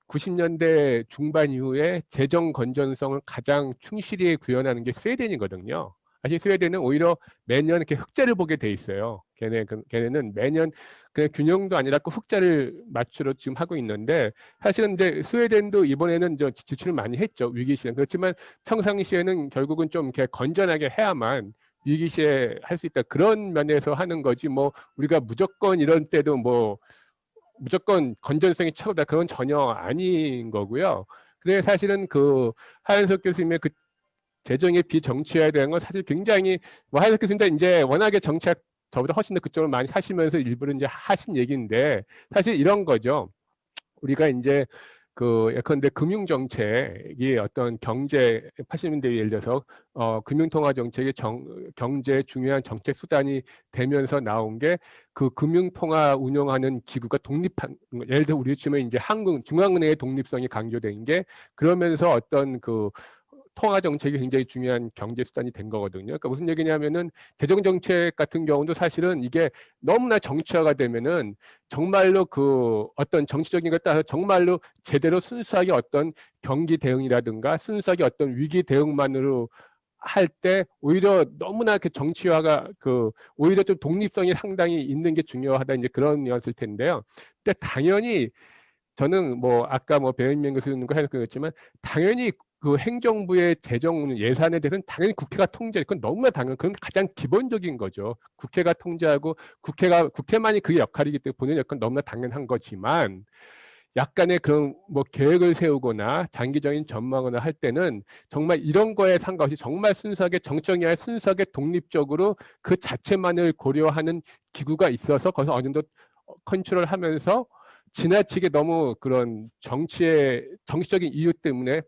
90년대 중반 이후에 재정 건전성을 가장 충실히 구현하는 게 스웨덴이거든요. 사실 스웨덴은 오히려 매년 이렇게 흑자를 보게 돼 있어요. 걔네는 매년 그냥 균형도 아니라 그 흑자를 맞추러 지금 하고 있는데 사실은 근데 스웨덴도 이번에는 지출을 많이 했죠. 위기 시에. 그렇지만 평상시에는 결국은 좀 이렇게 건전하게 해야만 위기 시에 할 수 있다. 그런 면에서 하는 거지. 뭐 우리가 무조건 이런 때도 뭐 무조건 건전성이 최고다. 그건 전혀 아닌 거고요. 근데 사실은 그 하현석 교수님의 그 재정의 비정치화에 대한 건 사실 굉장히 뭐 하현석 교수님 이제 워낙에 정치학 저보다 훨씬 더 그쪽을 많이 하시면서 일부러 이제 하신 얘기인데 사실 이런 거죠. 우리가 이제 그 예컨대 금융 정책이 어떤 경제 80년대 예를 들어서 금융통화 정책이 경제 중요한 정책 수단이 되면서 나온 게 그 금융통화 운영하는 기구가 독립한 예를 들어 우리 치면 이제 중앙은행의 독립성이 강조된 게 그러면서 어떤 그 통화 정책이 굉장히 중요한 경제 수단이 된 거거든요. 그러니까 무슨 얘기냐면은 재정 정책 같은 경우도 사실은 이게 너무나 정치화가 되면은 정말로 그 어떤 정치적인 것 따라서 정말로 제대로 순수하게 어떤 경기 대응이라든가 순수하게 어떤 위기 대응만으로 할 때 오히려 너무나 그 정치화가 그 오히려 좀 독립성이 상당히 있는 게 중요하다 이제 그런 뉘앙스일 텐데요. 근데 당연히 저는 뭐 아까 뭐 배은명 교수님과 했지만 당연히 그 행정부의 재정 예산에 대해서는 당연히 국회가 통제, 그건 너무나 당연, 그건 가장 기본적인 거죠. 국회가 통제하고 국회만이 그 역할이기 때문에 본인의 역할은 너무나 당연한 거지만 약간의 그런 뭐 계획을 세우거나 장기적인 전망을 할 때는 정말 이런 거에 상관없이 정말 순수하게 정청이 아니라 순수하게 독립적으로 그 자체만을 고려하는 기구가 있어서 거기서 어느 정도 컨트롤하면서 지나치게 너무 그런 정치적인 이유 때문에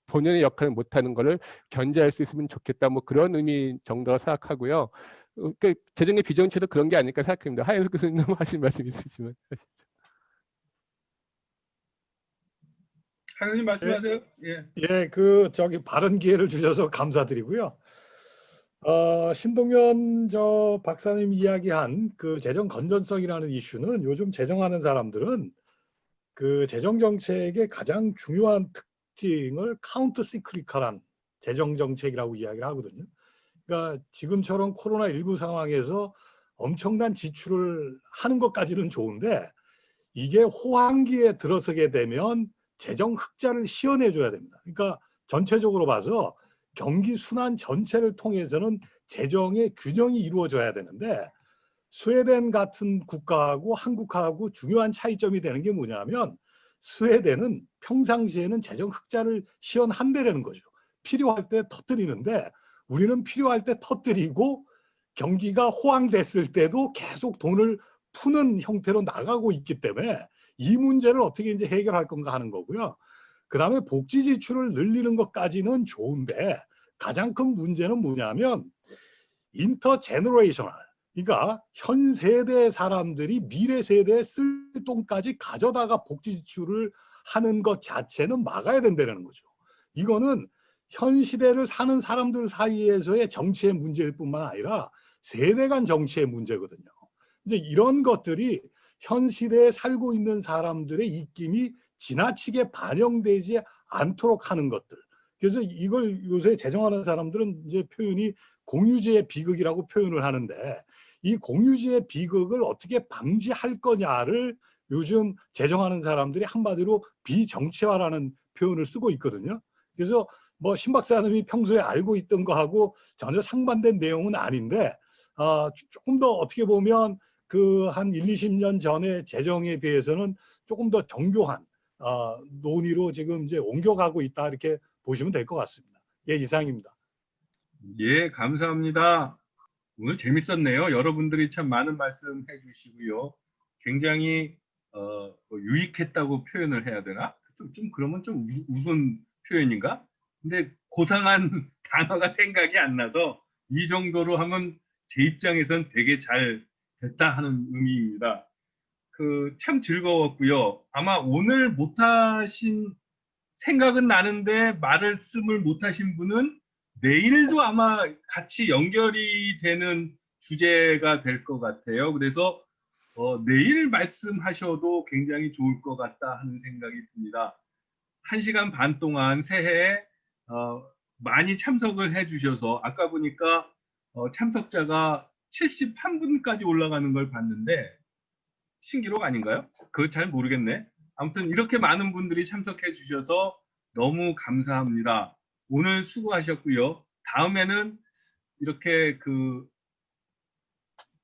본연의 역할을 못하는 것을 견제할 수 있으면 좋겠다. 뭐 그런 의미 정도로 생각하고요. 그 재정의 비정치도 그런 게 아닐까 생각합니다. 하현석 교수님 하실 말씀 있으시면 하시죠. 하현님 말씀하세요. 예. 예, 그 저기 발언 기회를 주셔서 감사드리고요. 신동연 저 박사님 이야기한 그 재정 건전성이라는 이슈는 요즘 재정하는 사람들은 그 재정 정책의 가장 중요한 특징을 카운터 시클리컬한 재정 정책이라고 이야기를 하거든요. 그러니까 지금처럼 코로나19 상황에서 엄청난 지출을 하는 것까지는 좋은데 이게 호황기에 들어서게 되면 재정 흑자를 시연해 줘야 됩니다. 그러니까 전체적으로 봐서 경기 순환 전체를 통해서는 재정의 균형이 이루어져야 되는데 스웨덴 같은 국가하고 한국하고 중요한 차이점이 되는 게 뭐냐면 스웨덴은 평상시에는 재정 흑자를 시연한다라는 거죠. 필요할 때 터뜨리는데 우리는 필요할 때 터뜨리고 경기가 호황됐을 때도 계속 돈을 푸는 형태로 나가고 있기 때문에 이 문제를 어떻게 이제 해결할 건가 하는 거고요. 그 다음에 복지 지출을 늘리는 것까지는 좋은데 가장 큰 문제는 뭐냐면 인터제너레이셔널, 그러니까 현 세대 사람들이 미래 세대에 쓸 돈까지 가져다가 복지 지출을 하는 것 자체는 막아야 된다는 거죠. 이거는 현 시대를 사는 사람들 사이에서의 정치의 문제일 뿐만 아니라 세대 간 정치의 문제거든요. 이제 이런 것들이 현 시대에 살고 있는 사람들의 입김이 지나치게 반영되지 않도록 하는 것들. 그래서 이걸 요새 재정하는 사람들은 이제 표현이 공유제의 비극이라고 표현을 하는데 이 공유제의 비극을 어떻게 방지할 거냐를 요즘 재정하는 사람들이 한마디로 비정치화라는 표현을 쓰고 있거든요. 그래서 뭐 신 박사님이 평소에 알고 있던 거하고 전혀 상반된 내용은 아닌데 조금 더 어떻게 보면 그 한 1, 20년 전의 재정에 비해서는 조금 더 정교한 논의로 지금 이제 옮겨가고 있다 이렇게 보시면 될 것 같습니다. 예, 이상입니다. 예, 감사합니다. 오늘 재밌었네요. 여러분들이 참 많은 말씀 해주시고요. 굉장히 뭐 유익했다고 표현을 해야 되나? 좀 그러면 좀 우스운 표현인가? 근데 고상한 단어가 생각이 안 나서 이 정도로 하면 제 입장에선 되게 잘 됐다 하는 의미입니다. 참 즐거웠고요. 아마 오늘 못하신 생각은 나는데 말씀을 못하신 분은 내일도 아마 같이 연결이 되는 주제가 될 것 같아요. 그래서 내일 말씀하셔도 굉장히 좋을 것 같다 하는 생각이 듭니다. 1시간 반 동안 새해에 많이 참석을 해주셔서 아까 보니까 참석자가 71분까지 올라가는 걸 봤는데 신기록 아닌가요? 그거 잘 모르겠네. 아무튼 이렇게 많은 분들이 참석해 주셔서 너무 감사합니다. 오늘 수고하셨고요. 다음에는 이렇게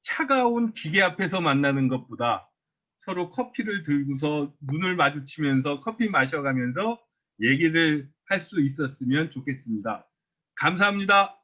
차가운 기계 앞에서 만나는 것보다 서로 커피를 들고서 눈을 마주치면서 커피 마셔가면서 얘기를 할 수 있었으면 좋겠습니다. 감사합니다.